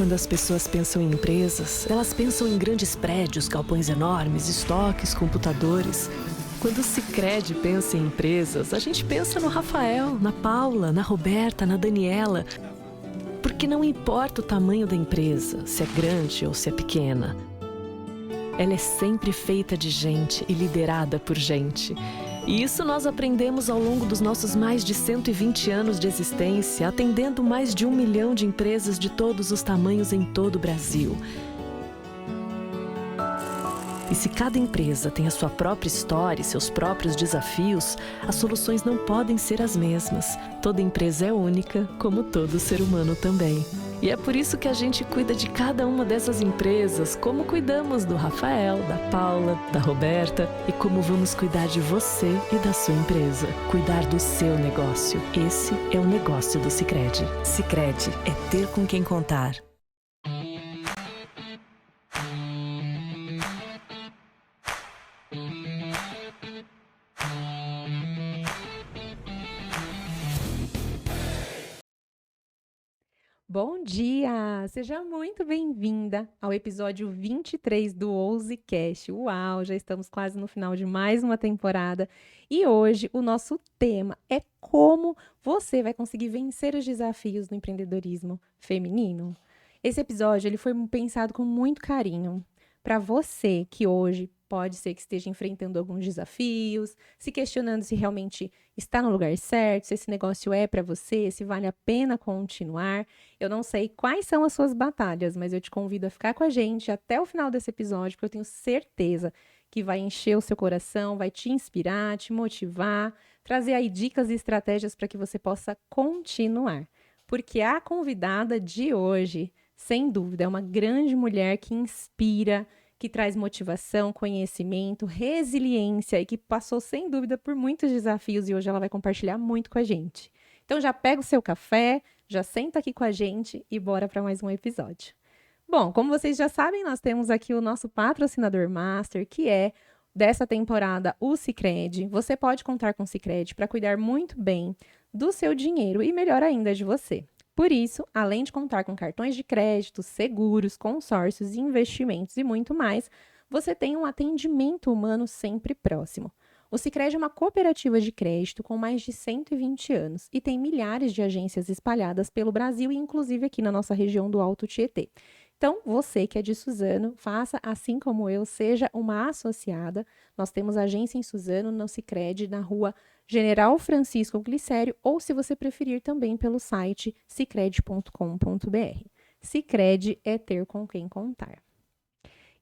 quando as pessoas pensam em empresas, elas pensam em grandes prédios, galpões enormes, estoques, computadores. Quando o Sicredi pensa em empresas, a gente pensa no Rafael, na Paula, na Roberta, na Daniela. Porque não importa o tamanho da empresa, se é grande ou se é pequena. Ela é sempre feita de gente e liderada por gente. E isso nós aprendemos ao longo dos nossos mais de 120 anos de existência, atendendo mais de 1 milhão de empresas de todos os tamanhos em todo o Brasil. E se cada empresa tem a sua própria história e seus próprios desafios, as soluções não podem ser as mesmas. Toda empresa é única, como todo ser humano também. E é por isso que a gente cuida de cada uma dessas empresas, como cuidamos do Rafael, da Paula, da Roberta e como vamos cuidar de você e da sua empresa. Cuidar do seu negócio. Esse é o negócio do Sicredi. Sicredi é ter com quem contar. Bom dia! Seja muito bem-vinda ao episódio 23 do OuseCast. Uau, já estamos quase no final de mais uma temporada e hoje o nosso tema é como você vai conseguir vencer os desafios no empreendedorismo feminino. Esse episódio ele foi pensado com muito carinho para você que hoje pode ser que esteja enfrentando alguns desafios, se questionando se realmente está no lugar certo, se esse negócio é para você, se vale a pena continuar. Eu não sei quais são as suas batalhas, mas eu te convido a ficar com a gente até o final desse episódio, porque eu tenho certeza que vai encher o seu coração, vai te inspirar, te motivar, trazer aí dicas e estratégias para que você possa continuar. Porque a convidada de hoje, sem dúvida, é uma grande mulher que inspira, que traz motivação, conhecimento, resiliência e que passou, sem dúvida, por muitos desafios e hoje ela vai compartilhar muito com a gente. Então já pega o seu café, já senta aqui com a gente e bora para mais um episódio. Bom, como vocês já sabem, nós temos aqui o nosso patrocinador master, que é dessa temporada o Sicredi. Você pode contar com o Sicredi para cuidar muito bem do seu dinheiro e melhor ainda de você. Por isso, além de contar com cartões de crédito, seguros, consórcios, investimentos e muito mais, você tem um atendimento humano sempre próximo. O Sicredi é uma cooperativa de crédito com mais de 120 anos e tem milhares de agências espalhadas pelo Brasil e inclusive aqui na nossa região do Alto Tietê. Então, você que é de Suzano, faça assim como eu, seja uma associada. Nós temos agência em Suzano, no Sicredi, na rua General Francisco Glicério, ou se você preferir também pelo site sicredi.com.br. Sicredi é ter com quem contar.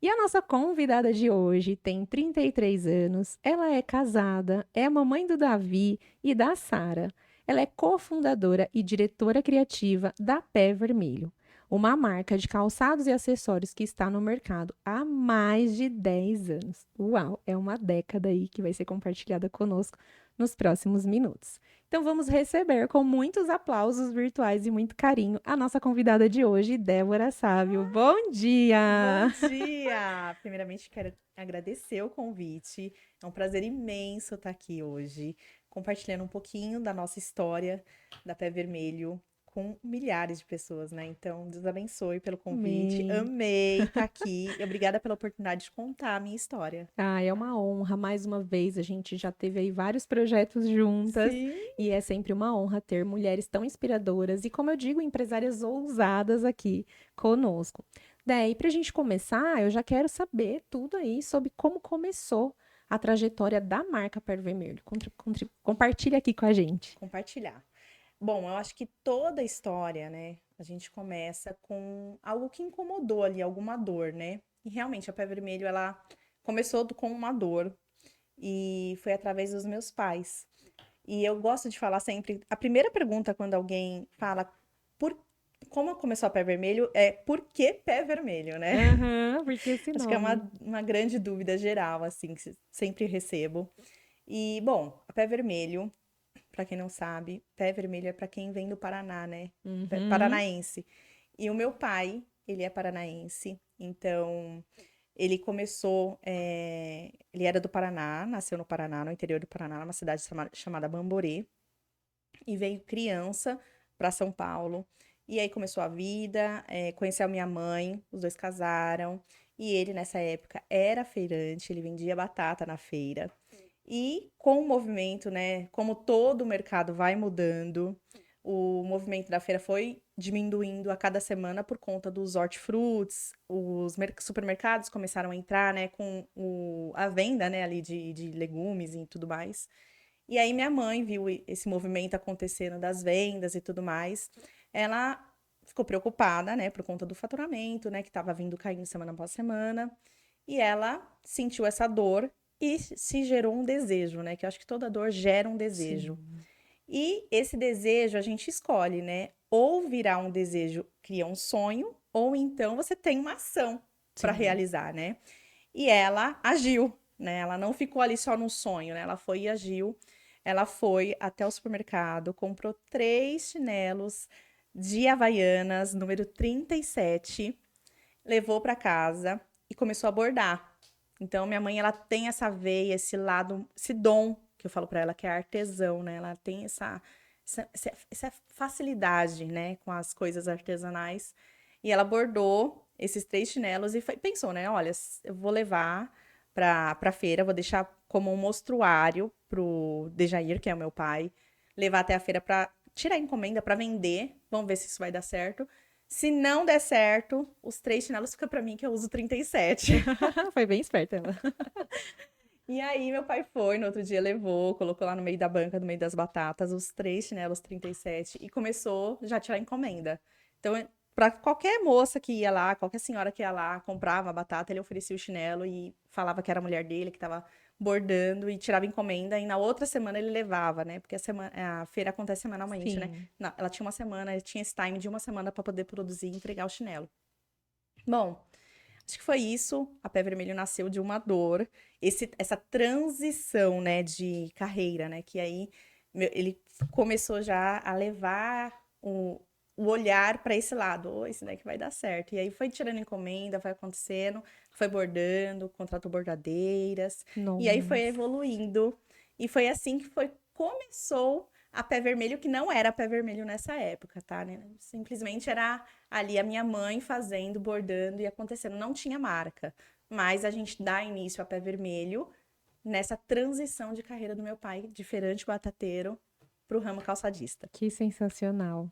E a nossa convidada de hoje tem 33 anos, ela é casada, é a mamãe do Davi e da Sara. Ela é cofundadora e diretora criativa da Pé Vermelho, uma marca de calçados e acessórios que está no mercado há mais de 10 anos. Uau, é uma década aí que vai ser compartilhada conosco nos próximos minutos. Então vamos receber com muitos aplausos virtuais e muito carinho a nossa convidada de hoje, Débora Sávio. Bom dia! Bom dia! Primeiramente, quero agradecer o convite. É um prazer imenso estar aqui hoje, compartilhando um pouquinho da nossa história da Pé Vermelho com milhares de pessoas, né? Então, Deus abençoe pelo convite. Amém. Amei estar aqui. E obrigada pela oportunidade de contar a minha história. Ah, é uma honra. Mais uma vez, a gente já teve aí vários projetos juntas Sim. e é sempre uma honra ter mulheres tão inspiradoras e, como eu digo, empresárias ousadas aqui conosco. Daí, para a gente começar, eu já quero saber tudo aí sobre como começou a trajetória da marca Pé Vermelho. Compartilha aqui com a gente. Compartilhar. Bom, eu acho que toda história, né? A gente começa com algo que incomodou ali, alguma dor, né? E realmente a Pé Vermelho, ela começou com uma dor e foi através dos meus pais. E eu gosto de falar sempre, a primeira pergunta quando alguém fala por como começou a Pé Vermelho é por que Pé Vermelho, né? Aham, porque esse Acho que é nome. uma grande dúvida geral, assim, que sempre recebo. E, bom, a Pé Vermelho, para quem não sabe, Pé Vermelho é para quem vem do Paraná, né? Uhum. Paranaense. E o meu pai, ele é paranaense, então ele começou, ele era do Paraná, nasceu no Paraná, no interior do Paraná, numa cidade chamada Bamborê, e veio criança para São Paulo. E aí começou a vida, conheceu a minha mãe, os dois casaram. E ele, nessa época, era feirante, ele vendia batata na feira. E com o movimento, né, como todo o mercado vai mudando, o movimento da feira foi diminuindo a cada semana por conta dos hortifrutis, os supermercados começaram a entrar, né, com a venda, né, ali de legumes e tudo mais. E aí minha mãe viu esse movimento acontecendo das vendas e tudo mais. Ela ficou preocupada, né, por conta do faturamento, né, que estava vindo caindo semana após semana. E ela sentiu essa dor e se gerou um desejo, né, que eu acho que toda dor gera um desejo. Sim. E esse desejo a gente escolhe, né? Ou virar um desejo, cria um sonho, ou então você tem uma ação para Sim. realizar, né? E ela agiu, né? Ela não ficou ali só no sonho, né? Ela foi e agiu. Ela foi até o supermercado, comprou 3 chinelos de Havaianas, número 37, levou para casa e começou a bordar. Então, minha mãe, ela tem essa veia, esse lado, esse dom, que eu falo para ela, que é artesão, né? Ela tem essa facilidade, né, com as coisas artesanais. E ela bordou esses 3 chinelos e pensou, né? Olha, eu vou levar pra feira, vou deixar como um mostruário pro Dejair, que é o meu pai, levar até a feira para tirar encomenda para vender. Vamos ver se isso vai dar certo. Se não der certo, os 3 chinelos ficam para mim, que eu uso 37. Foi bem esperta ela. E aí, meu pai foi, no outro dia levou, colocou lá no meio da banca, no meio das batatas, os 3 chinelos 37 e começou já a tirar encomenda. Então, para qualquer moça que ia lá, qualquer senhora que ia lá, comprava a batata, ele oferecia o chinelo e falava que era a mulher dele, que estava bordando e tirava encomenda. E na outra semana ele levava, né? Porque a feira acontece semanalmente, né? Sim. Ela tinha uma semana, tinha esse time de uma semana para poder produzir e entregar o chinelo. Bom, acho que foi isso. A Pé Vermelho nasceu de uma dor, essa transição, né, de carreira, né, que aí ele começou já a levar o olhar para esse lado. Oh, esse daqui vai dar certo. E aí foi tirando encomenda, foi acontecendo, foi bordando, contratou bordadeiras, e aí foi Nossa. evoluindo. E foi assim que começou a Pé Vermelho, que não era Pé Vermelho nessa época, tá, né? Simplesmente era ali a minha mãe fazendo, bordando e acontecendo. Não tinha marca, mas a gente dá início a Pé Vermelho nessa transição de carreira do meu pai, de feirante batateiro para o ramo calçadista. Que sensacional.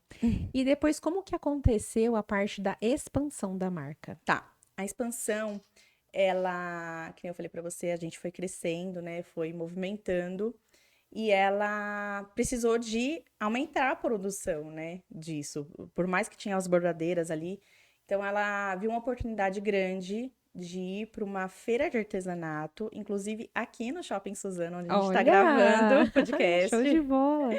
E depois, como que aconteceu a parte da expansão da marca? Tá, a expansão, ela, que nem eu falei para você, a gente foi crescendo, né? Foi movimentando. E ela precisou de aumentar a produção, né, disso. Por mais que tinha as bordadeiras ali. Então, ela viu uma oportunidade grande de ir para uma feira de artesanato, inclusive aqui no Shopping Suzano, onde a gente está gravando o podcast. Show de bola!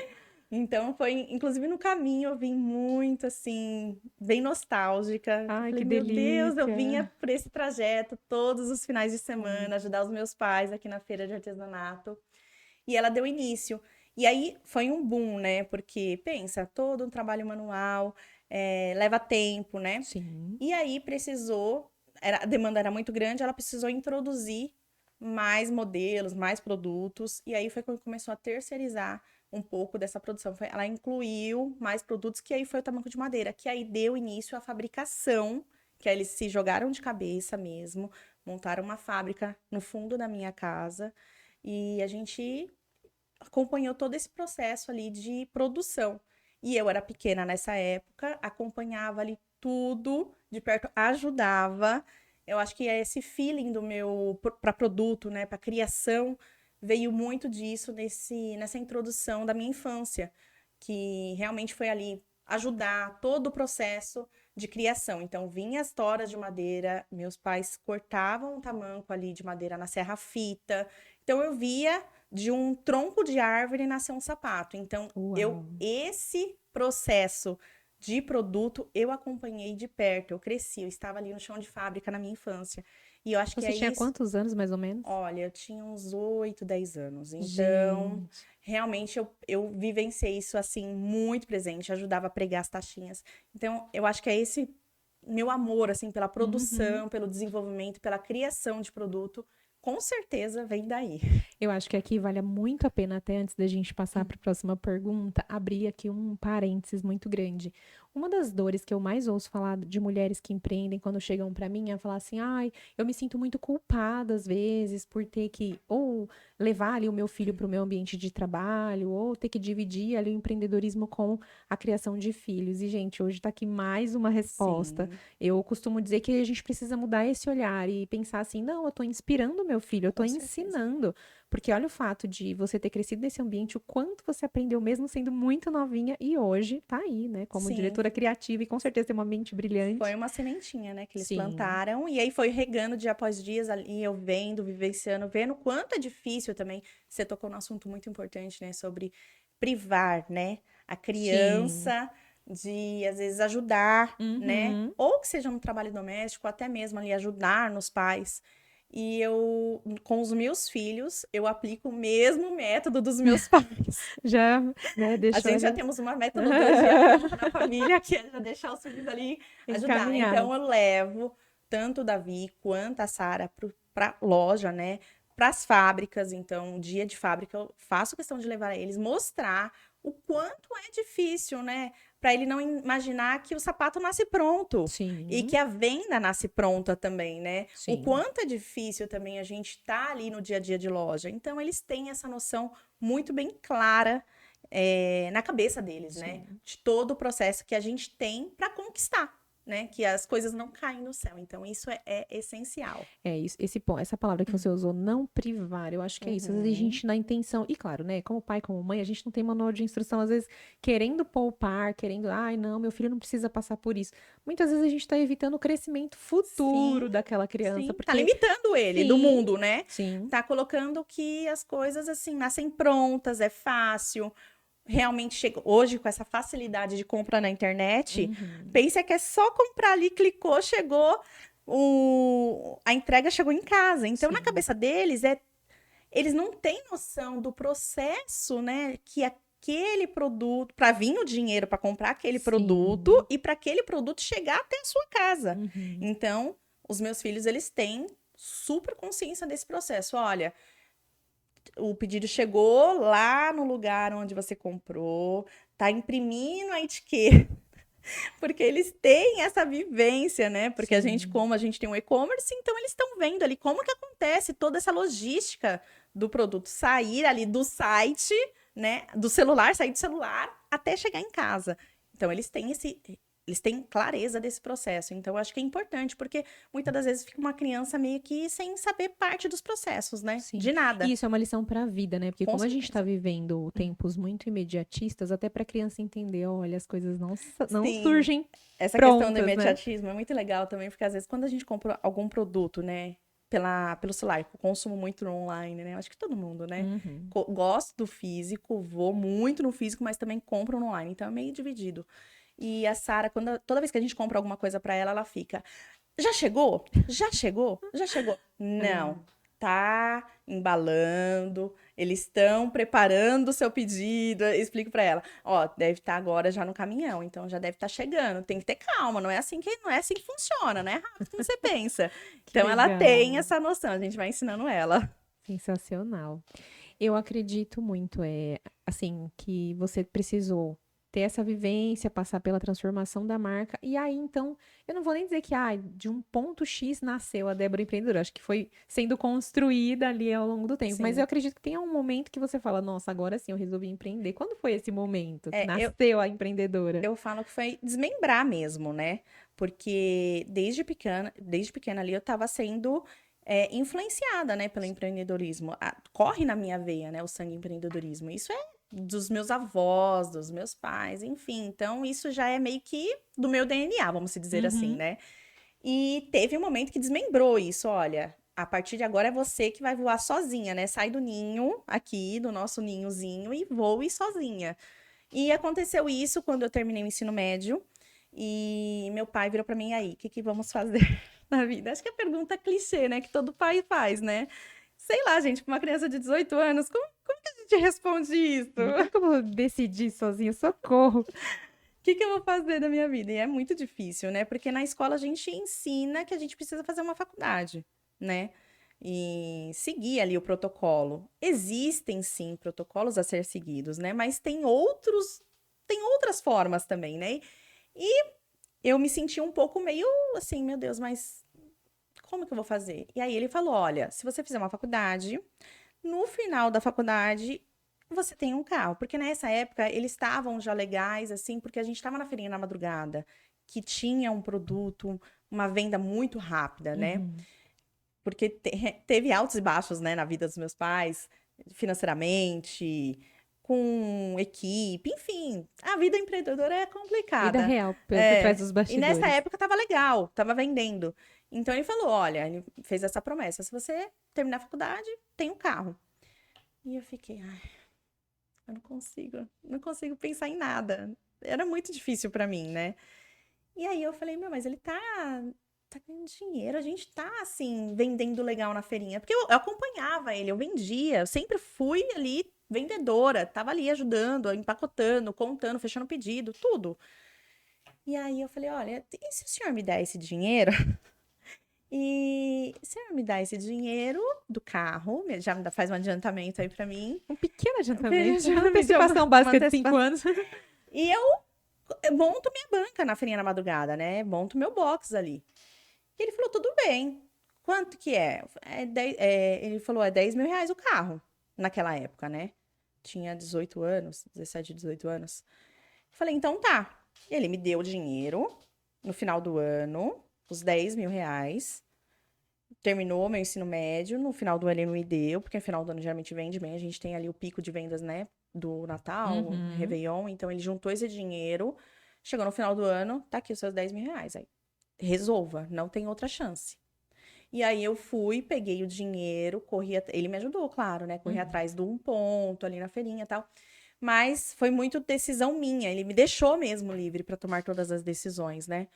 Então, foi, inclusive, no caminho, eu vim muito, assim, bem nostálgica. Ai, Falei, que meu Deus, eu delícia. vinha por esse trajeto todos os finais de semana, ajudar os meus pais aqui na feira de artesanato. E ela deu início. E aí foi um boom, né? Porque, pensa, todo um trabalho manual, leva tempo, né? Sim. E aí precisou, a demanda era muito grande, ela precisou introduzir mais modelos, mais produtos. E aí foi quando começou a terceirizar um pouco dessa produção. Ela incluiu mais produtos, que aí foi o tamanco de madeira, que aí deu início à fabricação, que aí eles se jogaram de cabeça mesmo, montaram uma fábrica no fundo da minha casa. E a gente acompanhou todo esse processo ali de produção. E eu era pequena nessa época, acompanhava ali tudo de perto, ajudava. Eu acho que é esse feeling do meu para produto, né, para criação, veio muito disso nessa introdução da minha infância, que realmente foi ali ajudar todo o processo de criação. Então, vinha as toras de madeira, meus pais cortavam um tamanco ali de madeira na serra-fita. Então, eu via de um tronco de árvore nascer um sapato. Então, Uau. esse processo de produto eu acompanhei de perto. Eu cresci, eu estava ali no chão de fábrica na minha infância. E eu acho que Você é tinha isso. quantos anos, mais ou menos? Olha, eu tinha uns 8, 10 anos. Então, Gente. realmente eu vivenciei isso assim muito presente, ajudava a pregar as taxinhas. Então, eu acho que é esse meu amor assim pela produção, pelo desenvolvimento, pela criação de produto, com certeza vem daí. Eu acho que aqui vale muito a pena, até antes da gente passar para a próxima pergunta, abrir aqui um parênteses muito grande. Uma das dores que eu mais ouço falar de mulheres que empreendem quando chegam pra mim é falar assim, ai, eu me sinto muito culpada às vezes por ter que ou levar ali o meu filho pro meu ambiente de trabalho, ou ter que dividir ali o empreendedorismo com a criação de filhos. E, gente, hoje tá aqui mais uma resposta. Sim, Eu costumo dizer que a gente precisa mudar esse olhar e pensar assim, não, eu tô inspirando o meu filho, eu tô com certeza. ensinando. Porque olha o fato de você ter crescido nesse ambiente, o quanto você aprendeu mesmo sendo muito novinha e hoje tá aí, né, como Sim, diretora criativa e com certeza tem uma mente foi brilhante. uma sementinha, né, que eles Sim, plantaram, e aí foi regando dia após dias ali, eu vendo, vivenciando, vendo o quanto é difícil também. Você tocou num assunto muito importante, né, sobre privar, né, a sim. criança de, às vezes, ajudar, né, Uhum. ou que seja no trabalho doméstico, até mesmo ali ajudar nos pais. E eu, com os meus filhos, eu aplico o mesmo método dos meus pais. Já, né, A deixou gente já ele temos uma metodologia pronta na família, que é já deixar os filhos ali ajudar. encaminhado. Então, eu levo tanto o Davi quanto a Sara para loja, né? Para as fábricas. Então, dia de fábrica, eu faço questão de levar eles, mostrar o quanto é difícil, né? Para ele não imaginar que o sapato nasce pronto e Sim, que a venda nasce pronta também, né? O sim, quanto é difícil também a gente estar ali no dia a dia de loja. Então, eles têm essa noção muito bem clara na cabeça deles, né? sim. De todo o processo que a gente tem para conquistar, né? Que as coisas não caem no céu. Então, isso é essencial. É isso, essa palavra que você usou, não privar, eu acho que é isso. Às vezes a Uhum. gente na intenção, e claro, né, como pai, como mãe, a gente não tem manual de instrução, às vezes querendo poupar, querendo, ai, não, meu filho não precisa passar por isso. Muitas vezes a gente tá evitando o crescimento Sim, futuro daquela criança, sim. Tá porque limitando ele do sim, mundo, né? sim, Tá colocando que as coisas, assim, nascem prontas, é fácil. Realmente chega hoje com essa facilidade de compra na internet, uhum, pensa que é só comprar ali, clicou, chegou, a entrega chegou em casa. Então, na sim, cabeça deles, eles não têm noção do processo, né? Que aquele produto, para vir o dinheiro para comprar aquele sim, produto e para aquele produto chegar até a sua casa. uhum, Então, os meus filhos, eles têm super consciência desse processo. Olha, o pedido chegou lá no lugar onde você comprou, tá imprimindo a etiqueta, porque eles têm essa vivência, né? Porque a gente, sim, como a gente tem um e-commerce, então eles estão vendo ali como que acontece toda essa logística do produto sair ali do site, né? Do celular, sair do celular até chegar em casa. Então eles têm clareza desse processo. Então eu acho que é importante, porque muitas das vezes fica uma criança meio que sem saber parte dos processos, né? sim. De E nada. isso é uma lição para a vida, né? Porque Com como a gente tá certeza. vivendo tempos muito imediatistas, até para a criança entender, olha, as coisas não Sim, surgem essa questão do prontas, né? imediatismo é muito legal também, porque às vezes quando a gente compra algum produto, né, pelo celular, eu consumo muito no online, né? Acho que todo mundo, né? Uhum. Gosto do físico, vou muito no físico, mas também compro no online, então é meio dividido. E a Sara, toda vez que a gente compra alguma coisa pra ela, ela fica: já chegou? Já chegou? Já chegou? Não. É. Tá embalando, eles estão preparando o seu pedido. Eu explico pra ela, ó, deve estar agora já no caminhão, então já deve estar chegando. Tem que ter calma, não é assim que funciona, não é rápido como você pensa. Que Então ela tem legal. essa noção, a gente vai ensinando ela. Sensacional. Eu acredito muito, assim, que você precisou ter essa vivência, passar pela transformação da marca, e aí, então, eu não vou nem dizer que, de um ponto X nasceu a Débora empreendedora, acho que foi sendo construída ali ao longo do tempo, mas eu Sim. acredito que tenha um momento que você fala, nossa, agora sim eu resolvi empreender. Quando foi esse momento que É, eu, nasceu a empreendedora? eu falo que foi desmembrar mesmo, né? Porque desde pequena ali eu estava sendo influenciada, né, pelo empreendedorismo. Corre na minha veia, né, o sangue empreendedorismo. Isso é dos meus avós, dos meus pais, enfim. Então, isso já é meio que do meu DNA, vamos se dizer assim, Uhum. né? E teve um momento que desmembrou isso, olha. A partir de agora é você que vai voar sozinha, né? Sai do ninho aqui, do nosso ninhozinho, e voe sozinha. E aconteceu isso quando eu terminei o ensino médio. E meu pai virou pra mim, e aí, o que que vamos fazer na vida? Acho que é a pergunta clichê, né? Que todo pai faz, né? Sei lá, gente, pra uma criança de 18 anos, como que a gente responde isso? Como que eu vou decidir sozinha? Socorro. O que que eu vou fazer da minha vida? E é muito difícil, né? Porque na escola a gente ensina que a gente precisa fazer uma faculdade, né? E seguir ali o protocolo. Existem sim protocolos a ser seguidos, né? Mas tem outras formas também, né? Eu me senti um pouco meio assim, meu Deus, mas como que eu vou fazer? E aí ele falou, olha, se você fizer uma faculdade, no final da faculdade, você tem um carro. Porque nessa época, eles estavam já legais, assim, porque a gente estava na feirinha na madrugada, que tinha um produto, uma venda muito rápida, né? Uhum. Porque teve altos e baixos, né, na vida dos meus pais, financeiramente, com equipe, enfim. A vida empreendedora é Vida complicada. real, por trás dos E nessa bastidores. época tava legal, tava vendendo. Então ele falou: olha, ele fez essa promessa: se você terminar a faculdade, tem um carro. E eu fiquei, ai, eu não consigo pensar em nada. Era muito difícil pra mim, né? E aí eu falei, meu, mas ele tá ganhando dinheiro, a gente tá, assim, vendendo legal na feirinha. Porque eu acompanhava ele, eu vendia, eu sempre fui ali vendedora, tava ali ajudando, empacotando, contando, fechando pedido, tudo. E aí eu falei, olha, e se o senhor me der esse dinheiro? E se o senhor me dá esse dinheiro do carro, já me faz um adiantamento aí pra mim. Um pequeno Um adiantamento. pequeno Uma antecipação uma básica de antecipa- 5 anos. E eu monto minha banca na feirinha na madrugada, né? Monto meu box ali. E ele falou, tudo bem. Quanto que é? Ele falou, é 10 mil reais o carro. Naquela época, né? Tinha 18 anos, 17, 18 anos. Falei, então tá. Ele me deu o dinheiro no final do ano, os 10 mil reais. Terminou meu ensino médio. No final do ano ele não me deu, porque no final do ano geralmente vende bem. A gente tem ali o pico de vendas, né? Do Natal, Uhum. Réveillon. Então ele juntou esse dinheiro. Chegou no final do ano, tá aqui os seus 10 mil reais. Aí, resolva, não tem outra chance. E aí eu fui, peguei o dinheiro, ele me ajudou, claro, né? Corri Uhum. atrás do um ponto ali na feirinha e tal. Mas foi muito decisão minha. Ele me deixou mesmo livre para tomar todas as decisões, né?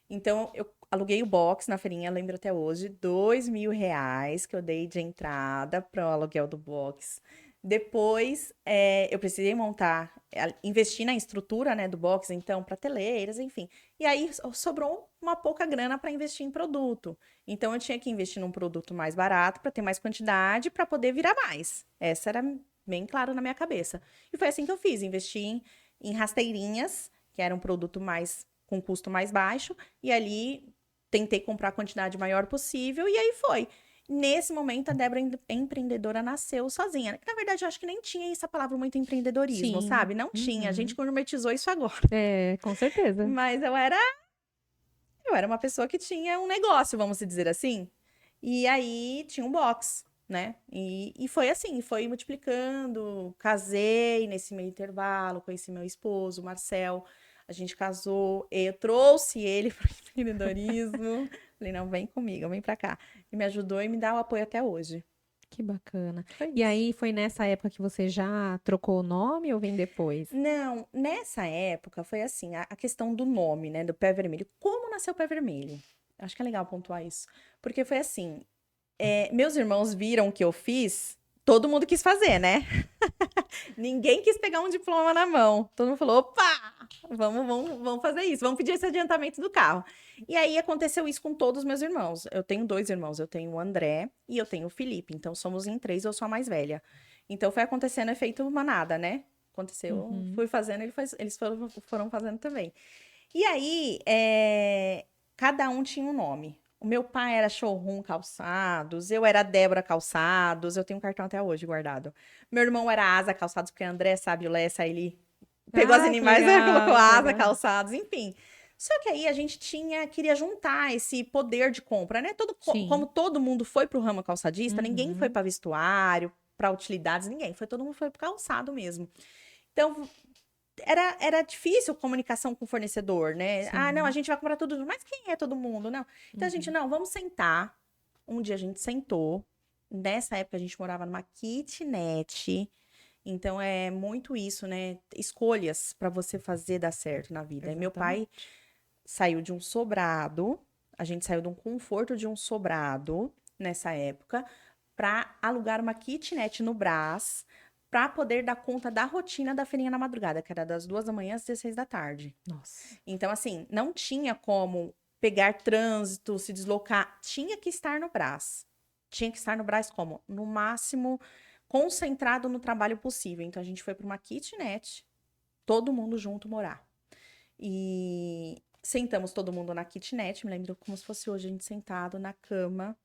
Então eu aluguei o box na feirinha, lembro até hoje, 2 mil reais que eu dei de entrada para o aluguel do box. Depois eu precisei montar, investir na estrutura, né, do box, então, prateleiras, enfim. E aí sobrou uma pouca grana para investir em produto. Então eu tinha que investir num produto mais barato para ter mais quantidade, para poder virar mais. Essa era bem claro na minha cabeça. E foi assim que eu fiz, investi em rasteirinhas, que era um produto mais com custo mais baixo, e ali tentei comprar a quantidade maior possível, e aí foi. Nesse momento, a Débora empreendedora nasceu sozinha. Na verdade, eu acho que nem tinha essa palavra muito empreendedorismo, Sim. sabe? Não tinha. A gente Uhum. gourmetizou isso agora. É, com certeza. Mas eu era uma pessoa que tinha um negócio, vamos dizer assim. E aí tinha um box, né? E foi assim, foi multiplicando. Casei nesse meio intervalo, conheci meu esposo, o Marcel. A gente casou, eu trouxe ele para o empreendedorismo. Falei, não, vem comigo, vem para cá. E me ajudou e me dá o apoio até hoje. Que bacana. Foi E isso. aí, foi nessa época que você já trocou o nome ou vem depois? Não, nessa época foi assim, a questão do nome, né, do Pé Vermelho. Como nasceu o Pé Vermelho? Acho que é legal pontuar isso. Porque foi assim, meus irmãos viram o que eu fiz, todo mundo quis fazer, né? Ninguém quis pegar um diploma na mão. Todo mundo falou: opa, vamos fazer isso, vamos pedir esse adiantamento do carro. E aí aconteceu isso com todos os meus irmãos. Eu tenho 2 irmãos, eu tenho o André e eu tenho o Felipe. Então somos em 3, eu sou a mais velha. Então foi acontecendo efeito manada, né? Aconteceu, Uhum. fui fazendo, eles foram fazendo também. E aí, cada um tinha um nome. O meu pai era Showroom Calçados, eu era Débora Calçados, eu tenho um cartão até hoje guardado. Meu irmão era Asa Calçados, porque André, sabe, o Lessa, ele pegou as Ah, que animais e colocou legal, que Asa legal. Calçados, enfim. Só que aí a gente queria juntar esse poder de compra, né? Como Sim. todo mundo foi pro ramo calçadista, ninguém foi Uhum. para vestuário, para utilidades, ninguém. Todo mundo foi pro calçado mesmo. Então, era difícil comunicação com o fornecedor, né? Ah, não, a Sim. gente vai comprar tudo junto. Mas quem é todo mundo? Não. Então a gente, Uhum. não, vamos sentar. Um dia a gente sentou. Nessa época a gente morava numa kitnet. Então é muito isso, né? Escolhas para você fazer dar certo na vida. E meu pai Exatamente. saiu de um sobrado, a gente saiu de um conforto de um sobrado nessa época para alugar uma kitnet no Brás para poder dar conta da rotina da feirinha na madrugada, que era das 2 da manhã às 16 da tarde. Nossa. Então, assim, não tinha como pegar trânsito, se deslocar, tinha que estar no Brás. Tinha que estar no Brás como? No máximo, concentrado no trabalho possível. Então, a gente foi para uma kitnet, todo mundo junto morar. E sentamos todo mundo na kitnet, me lembro como se fosse hoje, a gente sentado na cama,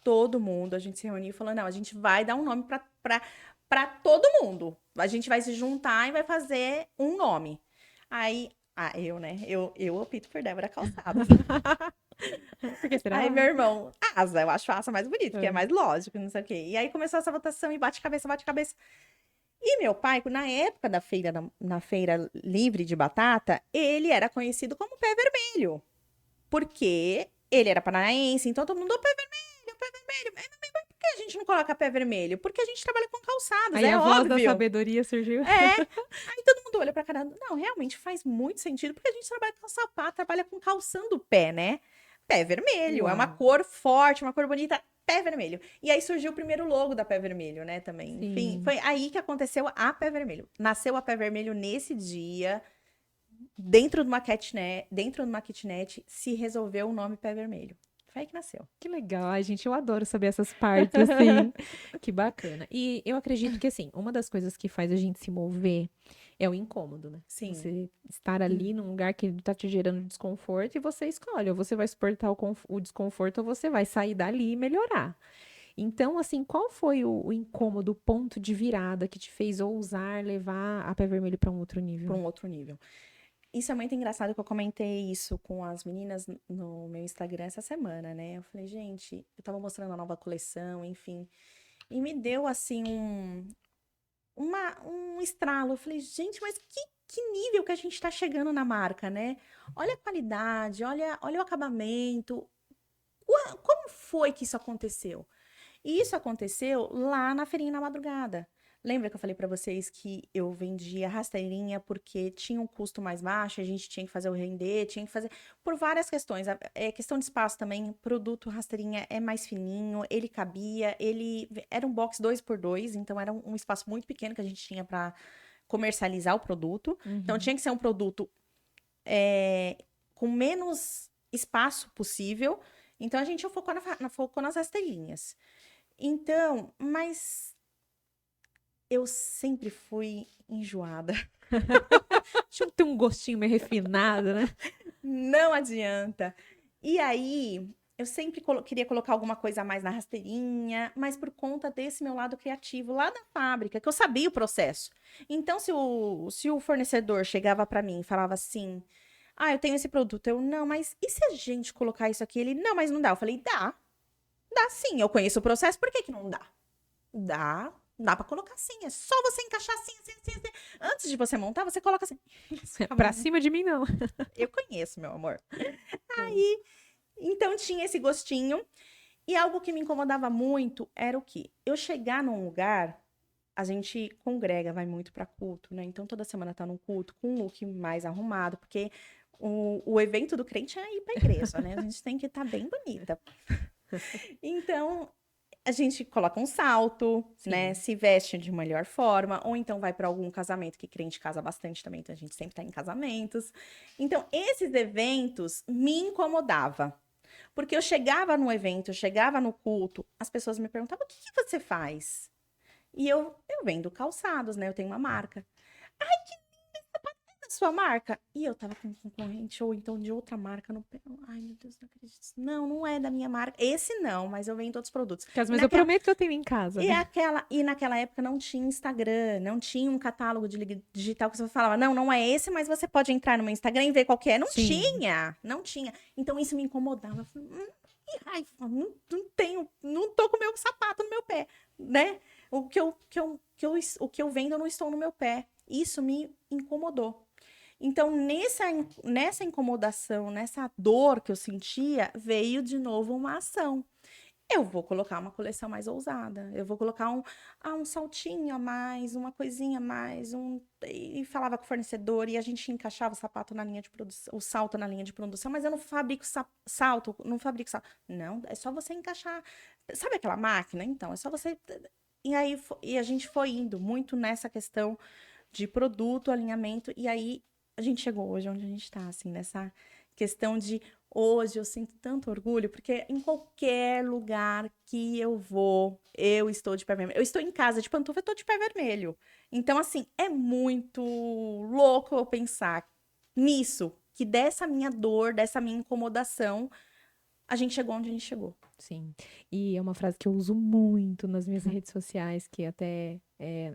todo mundo, a gente se reuniu e falou, não, a gente vai dar um nome pra todo mundo. A gente vai se juntar e vai fazer um nome. Aí, eu, né? Eu opto por Débora Calçados. Por que será? Aí meu irmão, Asa, eu acho Asa mais bonito, porque é mais lógico, não sei o quê. E aí começou essa votação e bate cabeça, bate cabeça. E meu pai, na época da feira, na feira livre de batata, ele era conhecido como Pé Vermelho. Porque ele era paranaense, então todo mundo, "Ô, Pé Vermelho, Pé Vermelho. Mas por que a gente não coloca Pé Vermelho? Porque a gente trabalha com calçados, Aí é a voz da óbvio. sabedoria surgiu. Aí todo mundo olha pra cara, não, realmente faz muito sentido, porque a gente trabalha com sapato, trabalha com calçando o pé, né? Pé vermelho, é uma Uau. cor forte, uma cor bonita, pé vermelho. E aí surgiu o primeiro logo da Pé Vermelho, né, também. Enfim, Sim. foi aí que aconteceu a Pé Vermelho. Nasceu a Pé Vermelho nesse dia, dentro de uma kitnet, se resolveu o nome Pé Vermelho. Foi aí que nasceu. Que legal. Ai, gente, eu adoro saber essas partes, assim. Que bacana. E eu acredito que, assim, uma das coisas que faz a gente se mover é o incômodo, né? Sim. Você estar ali num lugar que tá te gerando desconforto e você escolhe. Ou você vai suportar o desconforto ou você vai sair dali e melhorar. Então, assim, qual foi o incômodo, o ponto de virada que te fez ousar levar a Pé Vermelho para um outro nível? Para um outro nível. Isso é muito engraçado que eu comentei isso com as meninas no meu Instagram essa semana, né? Eu falei, gente, eu tava mostrando a nova coleção, enfim. E me deu, assim, um estralo. Eu falei, gente, mas que nível que a gente tá chegando na marca, né? Olha a qualidade, olha o acabamento. Como foi que isso aconteceu? E isso aconteceu lá na feirinha na madrugada. Lembra que eu falei pra vocês que eu vendia rasteirinha porque tinha um custo mais baixo, a gente tinha que fazer o render, tinha que fazer por várias questões. É questão de espaço também, produto rasteirinha é mais fininho, ele cabia, ele era um box 2x2, então era um espaço muito pequeno que a gente tinha pra comercializar o produto. Então tinha que ser um produto com menos espaço possível. Então a gente focou nas rasteirinhas. Então, mas eu sempre fui enjoada. Deixa eu ter um gostinho meio refinado, né? Não adianta. E aí, eu sempre queria colocar alguma coisa a mais na rasteirinha, mas por conta desse meu lado criativo lá da fábrica, que eu sabia o processo. Então, se o fornecedor chegava para mim e falava assim: ah, eu tenho esse produto. Eu, não, mas e se a gente colocar isso aqui? Ele, não, mas não dá. Eu falei, dá sim. Eu conheço o processo, por que que não dá? Dá pra colocar assim. É só você encaixar assim, assim, assim, assim. Antes de você montar, você coloca assim. Pra cima de mim, não. Eu conheço, meu amor. Aí, então tinha esse gostinho. E algo que me incomodava muito era o quê? Eu chegar num lugar, a gente congrega, vai muito pra culto, né? Então toda semana tá num culto com um look mais arrumado, porque o evento do crente é ir pra igreja, né? A gente tem que estar bem bonita. Então, a gente coloca um salto, né? Se veste de melhor forma, ou então vai para algum casamento, que crente casa bastante também, então a gente sempre tá em casamentos. Então, esses eventos me incomodavam. Porque eu chegava no evento, eu chegava no culto, as pessoas me perguntavam: o que que você faz? E eu vendo calçados, né? Eu tenho uma marca. Da sua marca? E eu tava com um concorrente, ou então de outra marca no pé. Ai, meu Deus, não acredito. Não, não é da minha marca. Esse não, mas eu vendo outros produtos. Mas eu prometo que eu tenho em casa, né? E naquela época não tinha Instagram, não tinha um catálogo digital que você falava, não é esse, mas você pode entrar no meu Instagram e ver qual que é. Não Sim. não tinha. Então isso me incomodava. Eu falei, que raiva, não tô com o meu sapato no meu pé, né? O que eu vendo eu não estou no meu pé. Isso me incomodou. Então, nessa incomodação, nessa dor que eu sentia, veio de novo uma ação. Eu vou colocar uma coleção mais ousada. Eu vou colocar um saltinho a mais, uma coisinha a mais. E falava com o fornecedor e a gente encaixava o sapato na linha de produção, o salto na linha de produção, mas eu não fabrico salto, não fabrico salto. Não, é só você encaixar. Sabe aquela máquina? Então, é só você. E a gente foi indo muito nessa questão de produto, alinhamento, e aí a gente chegou hoje onde a gente está, assim, nessa questão de hoje eu sinto tanto orgulho, porque em qualquer lugar que eu vou, eu estou de pé vermelho. Eu estou em casa de pantufa, eu estou de pé vermelho. Então, assim, é muito louco eu pensar nisso, que dessa minha dor, dessa minha incomodação, a gente chegou onde a gente chegou. Sim. E é uma frase que eu uso muito nas minhas redes sociais, que até,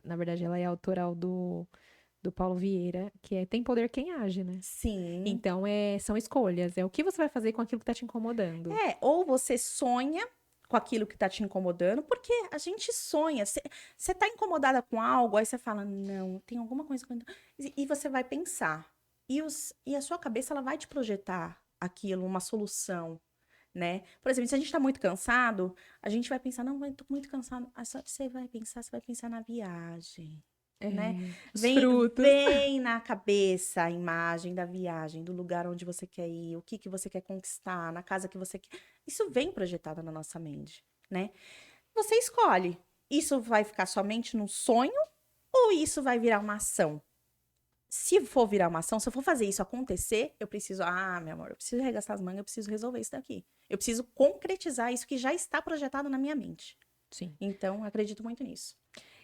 na verdade, ela é autoral do Paulo Vieira, que é tem poder quem age, né? Sim. Então, são escolhas. É o que você vai fazer com aquilo que tá te incomodando. Ou você sonha com aquilo que tá te incomodando, porque a gente sonha. Você tá incomodada com algo, aí você fala, não, tem alguma coisa que eu não... E você vai pensar. E a sua cabeça, ela vai te projetar aquilo, uma solução, né? Por exemplo, se a gente tá muito cansado, a gente vai pensar, não, eu tô muito cansado. Aí você vai pensar na viagem. Né? Os frutos. Vem na cabeça a imagem da viagem, do lugar onde você quer ir, o que você quer conquistar, na casa que você quer. Isso vem projetado na nossa mente, né? Você escolhe. Isso vai ficar somente num sonho ou isso vai virar uma ação? Se for virar uma ação, se eu for fazer isso acontecer, eu preciso, meu amor, eu preciso arregaçar as mangas, eu preciso resolver isso daqui. Eu preciso concretizar isso que já está projetado na minha mente. Sim. Então, eu acredito muito nisso.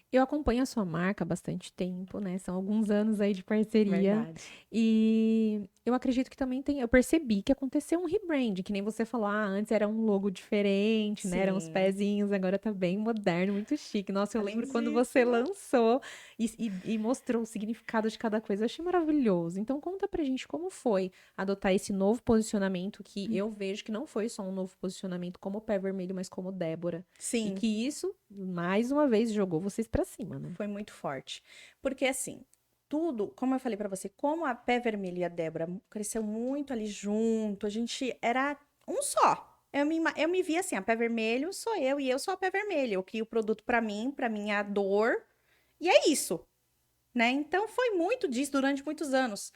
Eu acompanho a sua marca há bastante tempo, né? São alguns anos aí de parceria. Verdade. E eu acredito que também eu percebi que aconteceu um rebrand, que nem você falou, antes era um logo diferente, né? Eram os Sim. pezinhos, agora tá bem moderno, muito chique. Nossa, eu Tá lembro quando você lindíssimo. lançou e mostrou o significado de cada coisa. Eu achei maravilhoso. Então conta pra gente como foi adotar esse novo posicionamento, que eu vejo que não foi só um novo posicionamento como Pé Vermelho, mas como Débora. Sim. E que isso, mais uma vez, jogou vocês pra cima, né? Foi muito forte. Porque, assim, tudo, como eu falei pra você, como a Pé Vermelho e a Débora cresceu muito ali junto, a gente era um só. Eu me vi assim, a Pé Vermelho sou eu e eu sou a Pé Vermelho. Eu crio o produto pra mim, pra minha dor, e é isso, né? Então, foi muito disso durante muitos anos.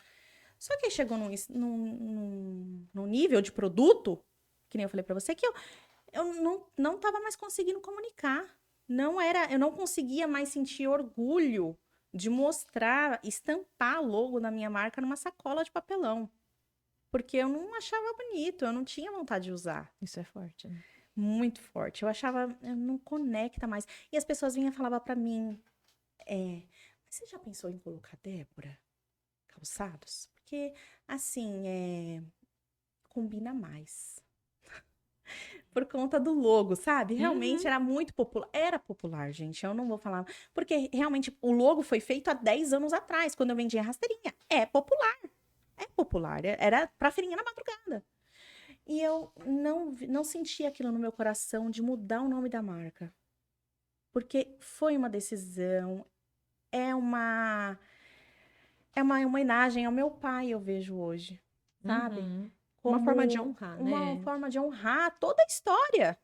Só que aí chegou num nível de produto, que nem eu falei pra você, que eu não tava mais conseguindo comunicar. Eu não conseguia mais sentir orgulho de mostrar, estampar logo na minha marca numa sacola de papelão. Porque eu não achava bonito, eu não tinha vontade de usar. Isso é forte, né? Muito forte. Eu achava, não conecta mais. E as pessoas vinham e falavam pra mim, mas você já pensou em colocar Débora calçados? Porque, assim, combina mais. Por conta do logo, sabe? Realmente era muito popular. Era popular, gente. Eu não vou falar. Porque realmente o logo foi feito há 10 anos atrás, quando eu vendia rasteirinha. É popular. É popular. Era pra feirinha na madrugada. E eu não senti aquilo no meu coração de mudar o nome da marca. Porque foi uma decisão. É uma homenagem ao meu pai, eu vejo hoje. Sabe? Uma Como forma de honrar, uma né? forma de honrar toda a história,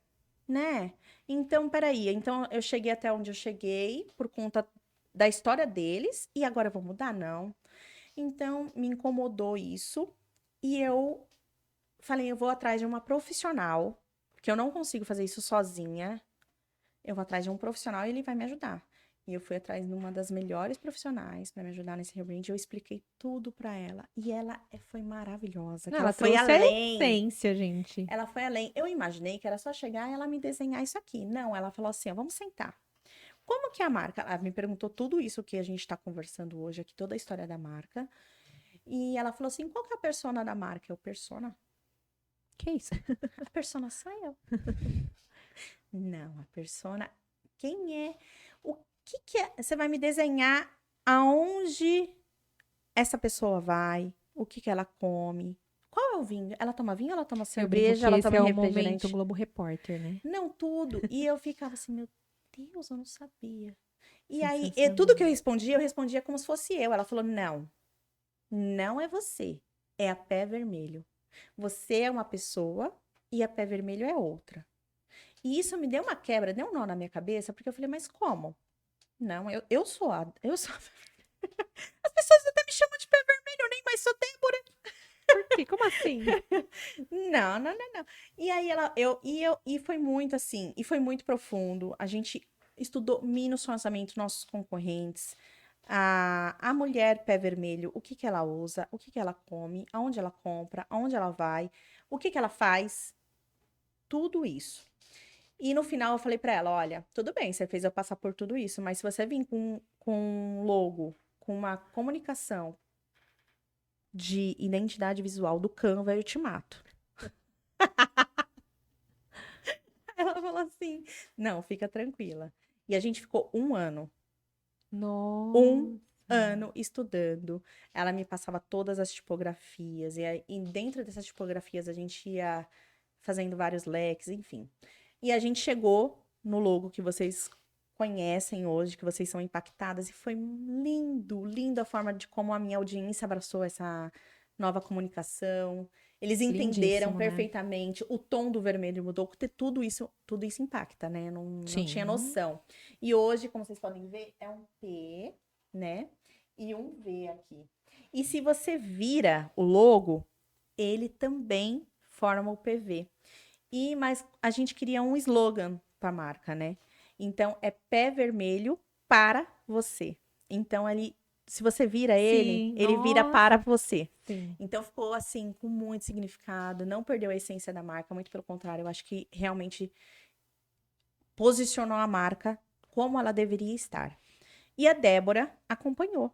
né? Então, peraí. Então, eu cheguei até onde eu cheguei por conta da história deles e agora eu vou mudar? Não. Então, me incomodou isso e eu falei, eu vou atrás de uma profissional, porque eu não consigo fazer isso sozinha. Eu vou atrás de um profissional e ele vai me ajudar. E eu fui atrás de uma das melhores profissionais para me ajudar nesse rebrand. Eu expliquei tudo para ela. E ela foi maravilhosa. Não, Que ela foi trouxe além. a essência, gente. Ela foi além. Eu imaginei que era só chegar e ela me desenhar isso aqui. Não, ela falou assim: ó, vamos sentar. Como que é a marca? Ela me perguntou tudo isso que a gente está conversando hoje aqui, toda a história da marca. E ela falou assim: qual que é a persona da marca? Eu, persona? Que isso? A persona sou eu. Não, a persona. Quem é? O que é? Você vai me desenhar aonde essa pessoa vai, o que ela come. Qual é o vinho? Ela toma vinho, ela toma Eu brinco cerveja, que ela esse toma é o refrigerante? momento Globo Repórter, né? Não, tudo. E eu ficava assim, meu Deus, eu não sabia. E aí, Sensacional. tudo que eu respondia como se fosse eu. Ela falou, não, não é você, é a Pé Vermelho. Você é uma pessoa e a Pé Vermelho é outra. E isso me deu uma quebra, deu um nó na minha cabeça, porque eu falei, mas como? Não, eu sou a... As pessoas até me chamam de Pé Vermelho, eu nem mais sou Débora. Por quê? Como assim? Não. E aí e foi muito assim, e foi muito profundo. A gente estudou minuciosamente nossos concorrentes, a mulher Pé Vermelho, o que que ela usa, o que que ela come, aonde ela compra, aonde ela vai, o que que ela faz, tudo isso. E no final eu falei pra ela, olha, tudo bem, você fez eu passar por tudo isso, mas se você vir com um logo, com uma comunicação de identidade visual do Canva, eu te mato. Ela falou assim, não, fica tranquila. E a gente ficou um ano Nossa. estudando. Ela me passava todas as tipografias. E dentro dessas tipografias a gente ia fazendo vários leques, enfim. E a gente chegou no logo que vocês conhecem hoje, que vocês são impactadas. E foi lindo, lindo a forma de como a minha audiência abraçou essa nova comunicação. Eles entenderam Lindíssimo, né? perfeitamente. O tom do vermelho mudou, porque tudo isso impacta, né? Não tinha Sim. noção. E hoje, como vocês podem ver, é um P, né? E um V aqui. E se você vira o logo, ele também forma o PV. Mas a gente queria um slogan para a marca, né? Então, é pé vermelho para você. Então, se você vira ele, Sim, ele vira nossa. para você. Sim. Então, ficou assim, com muito significado. Não perdeu a essência da marca, muito pelo contrário. Eu acho que realmente posicionou a marca como ela deveria estar. E a Débora acompanhou.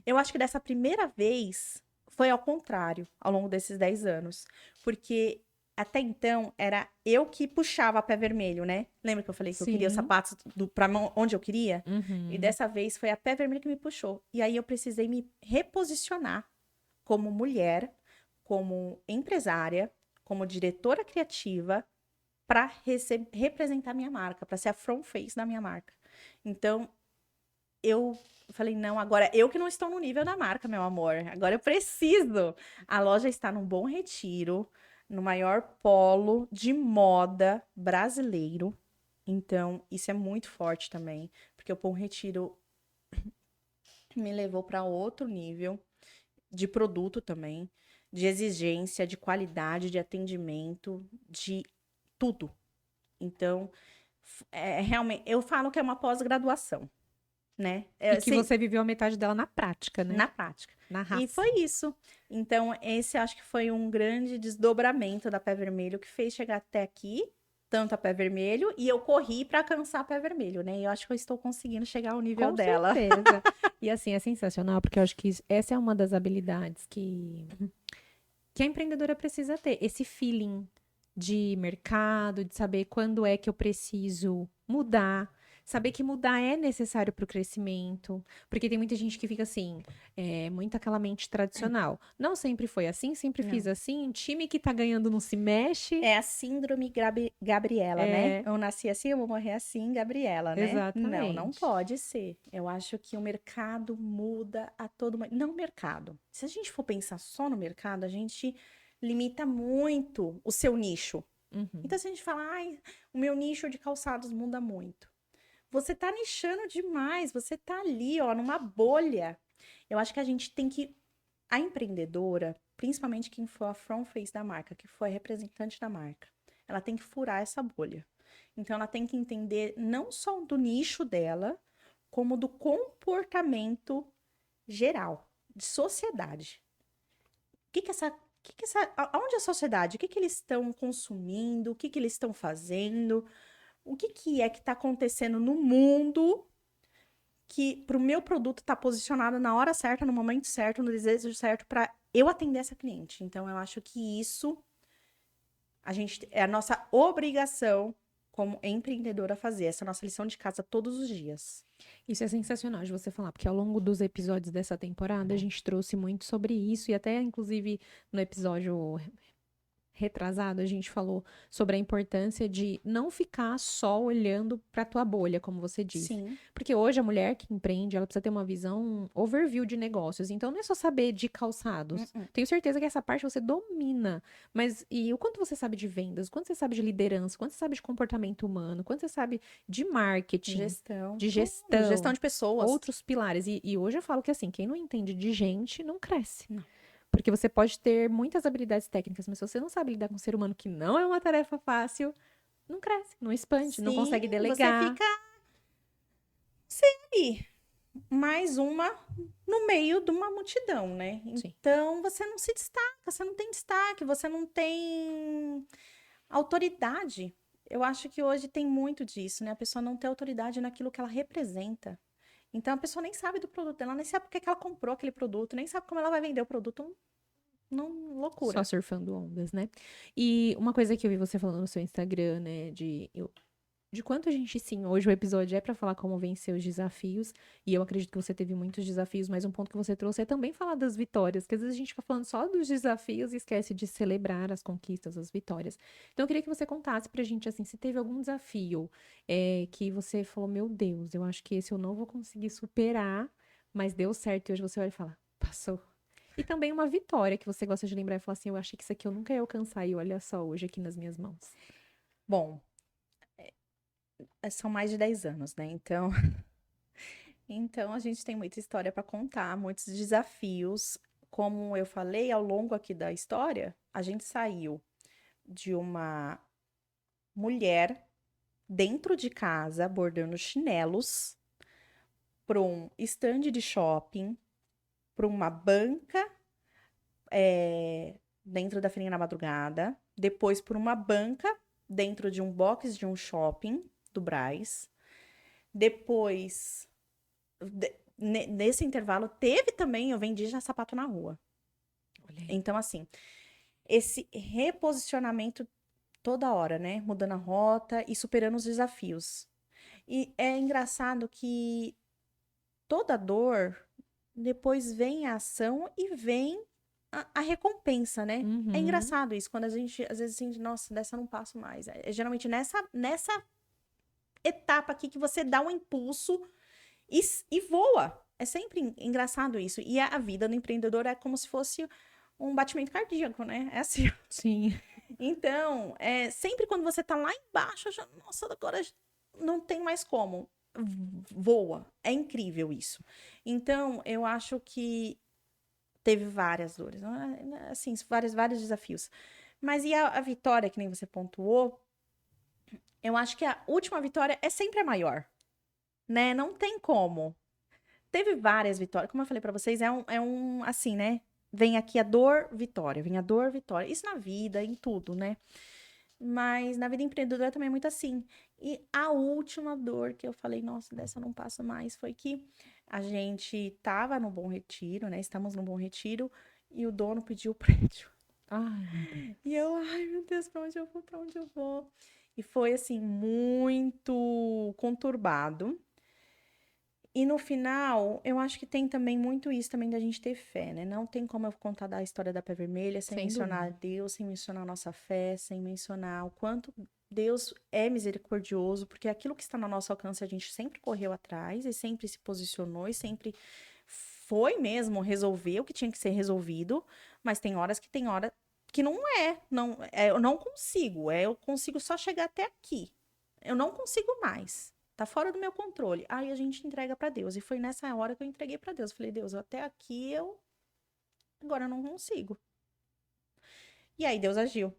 Eu acho que dessa primeira vez foi ao contrário, ao longo desses 10 anos. Porque até então era eu que puxava pé vermelho, né? Lembra que eu falei que eu queria os Sim. sapatos pra onde eu queria? Uhum. E dessa vez foi a pé vermelho que me puxou. E aí eu precisei me reposicionar como mulher, como empresária, como diretora criativa, para representar minha marca, para ser a front face da minha marca. Então, eu falei, não, agora eu que não estou no nível da marca, meu amor. Agora eu preciso. A loja está num Bom Retiro, no maior polo de moda brasileiro. Então, isso é muito forte também, porque o Bom Retiro me levou para outro nível de produto também, de exigência, de qualidade, de atendimento, de tudo. Então, realmente, eu falo que é uma pós-graduação, né? E que você viveu a metade dela na prática, né? Na prática. Na raça. E foi isso. Então, esse acho que foi um grande desdobramento da Pé Vermelho que fez chegar até aqui, tanto a Pé Vermelho, e eu corri para alcançar a Pé Vermelho, né? E eu acho que eu estou conseguindo chegar ao nível Com dela. certeza. E assim, é sensacional, porque eu acho que essa é uma das habilidades que a empreendedora precisa ter. Esse feeling de mercado, de saber quando é que eu preciso mudar. Saber que mudar é necessário para o crescimento. Porque tem muita gente que fica assim, muito aquela mente tradicional. Não sempre foi assim, sempre fiz Não. assim. Time que tá ganhando não se mexe. É a síndrome Gabriela, né? É. Eu nasci assim, eu vou morrer assim, Gabriela, né? Exatamente. Não pode ser. Eu acho que o mercado muda a todo momento. Não o mercado. Se a gente for pensar só no mercado, a gente limita muito o seu nicho. Uhum. Então, se a gente falar, ai, o meu nicho de calçados muda muito. Você tá nichando demais, você tá ali, ó, numa bolha. Eu acho que a gente tem que. A empreendedora, principalmente quem for a front face da marca, que foi a representante da marca, ela tem que furar essa bolha. Então, ela tem que entender não só do nicho dela, como do comportamento geral, de sociedade. Aonde a sociedade, o que eles estão consumindo, o que eles estão fazendo, o que é que está acontecendo no mundo que para o meu produto estar posicionado na hora certa, no momento certo, no desejo certo para eu atender essa cliente. Então eu acho que isso é a nossa obrigação como empreendedora fazer essa nossa lição de casa todos os dias. Isso é sensacional de você falar, porque ao longo dos episódios dessa temporada a gente trouxe muito sobre isso e até inclusive no episódio retrasado, a gente falou sobre a importância de não ficar só olhando para tua bolha, como você disse. Sim. Porque hoje a mulher que empreende, ela precisa ter uma visão overview de negócios. Então não é só saber de calçados. Tenho certeza que essa parte você domina. Mas e o quanto você sabe de vendas? O quanto você sabe de liderança? O quanto você sabe de comportamento humano? O quanto você sabe de marketing? De gestão. Gestão de pessoas. Outros pilares. E hoje eu falo que assim, quem não entende de gente, não cresce. Não. Porque você pode ter muitas habilidades técnicas, mas se você não sabe lidar com um ser humano que não é uma tarefa fácil, não cresce, não expande, Sim, não consegue delegar. Você fica sempre mais uma no meio de uma multidão, né? Sim. Então você não se destaca, você não tem destaque, você não tem autoridade. Eu acho que hoje tem muito disso, né? A pessoa não tem autoridade naquilo que ela representa. Então a pessoa nem sabe do produto dela, nem sabe por que ela comprou aquele produto, nem sabe como ela vai vender o produto. Não, loucura. Só surfando ondas, né? E uma coisa que eu vi você falando no seu Instagram, né, de quanto a gente, sim, hoje o episódio é pra falar como vencer os desafios, e eu acredito que você teve muitos desafios, mas um ponto que você trouxe é também falar das vitórias, que às vezes a gente fica falando só dos desafios e esquece de celebrar as conquistas, as vitórias. Então eu queria que você contasse pra gente, assim, se teve algum desafio que você falou, meu Deus, eu acho que esse eu não vou conseguir superar, mas deu certo, e hoje você olha e fala, passou. E também uma vitória que você gosta de lembrar e falar assim, eu achei que isso aqui eu nunca ia alcançar, e olha só, hoje aqui nas minhas mãos. Bom, são mais de 10 anos, né? Então a gente tem muita história para contar, muitos desafios. Como eu falei, ao longo aqui da história, a gente saiu de uma mulher dentro de casa, bordando chinelos, para um stand de shopping, para uma banca dentro da Feirinha na Madrugada, depois por uma banca dentro de um box de um shopping do Brás. Depois, nesse intervalo, teve também, eu vendi já sapato na rua. Olha aí. Então, assim, esse reposicionamento toda hora, né? Mudando a rota e superando os desafios. E é engraçado que toda dor, depois vem a ação e vem a recompensa, né? Uhum. É engraçado isso, quando a gente, às vezes, assim, nossa, dessa eu não passo mais. É geralmente nessa etapa aqui que você dá um impulso e voa. É sempre engraçado isso. E a vida do empreendedor é como se fosse um batimento cardíaco, né? É assim. Sim. Então, sempre quando você tá lá embaixo, já, nossa, agora não tem mais como. Voa. É incrível isso. Então, eu acho que teve várias dores, assim, vários desafios. Mas e a vitória, que nem você pontuou, eu acho que a última vitória é sempre a maior, né? Não tem como. Teve várias vitórias, como eu falei pra vocês, assim, né? Vem aqui a dor, vitória, vem a dor, vitória. Isso na vida, em tudo, né? Mas na vida empreendedora também é muito assim. E a última dor que eu falei, nossa, dessa eu não passo mais, foi que a gente tava no Bom Retiro, né? Estamos no Bom Retiro e o dono pediu o prédio. Ai, meu Deus. E eu, ai, meu Deus, pra onde eu vou? Pra onde eu vou? E foi, assim, muito conturbado. E no final, eu acho que tem também muito isso também da gente ter fé, né? Não tem como eu contar da história da Pé Vermelha sem Sem mencionar dúvida. Deus, sem mencionar a nossa fé, sem mencionar o quanto Deus é misericordioso, porque aquilo que está no nosso alcance a gente sempre correu atrás e sempre se posicionou e sempre foi mesmo resolver o que tinha que ser resolvido, mas tem horas que eu não consigo, eu consigo só chegar até aqui. Eu não consigo mais. Tá fora do meu controle. Aí a gente entrega pra Deus. E foi nessa hora que eu entreguei pra Deus. Falei, Deus, até aqui agora eu não consigo. E aí Deus agiu.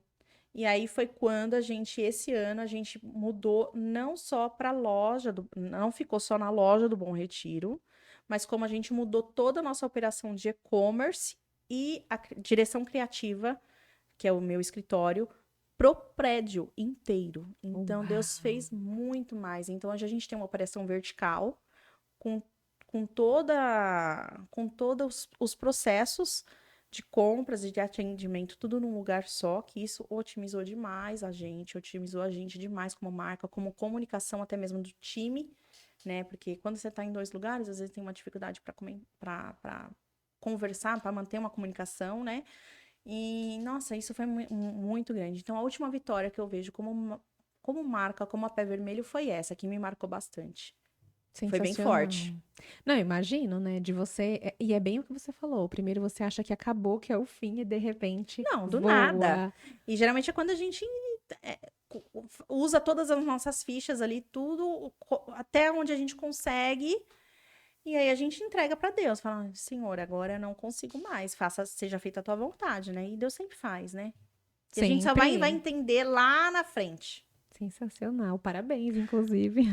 E aí foi quando esse ano, a gente mudou não só pra loja, não ficou só na loja do Bom Retiro, mas como a gente mudou toda a nossa operação de e-commerce e a direção criativa, que é o meu escritório, pro prédio inteiro. Então, Deus Uau. fez muito mais. Então, hoje a gente tem uma operação vertical com, com todos os processos de compras e de atendimento, tudo num lugar só, que isso otimizou demais a gente, otimizou a gente demais como marca, como comunicação até mesmo do time, né? Porque quando você está em dois lugares, às vezes tem uma dificuldade para conversar, para manter uma comunicação, né? E, nossa, isso foi muito grande. Então, a última vitória que eu vejo como marca, como a Pé Vermelho, foi essa, que me marcou bastante. Foi bem Sensacional. forte. Não, imagino, né? De você. E é bem o que você falou. Primeiro você acha que acabou, que é o fim, e de repente Não, do nada. voa. E geralmente é quando a gente usa todas as nossas fichas ali, tudo, até onde a gente consegue. E aí a gente entrega pra Deus, fala, Senhor, agora eu não consigo mais, seja feita a tua vontade, né? E Deus sempre faz, né? E a gente só vai Sempre. entender lá na frente. Sensacional. Parabéns, inclusive.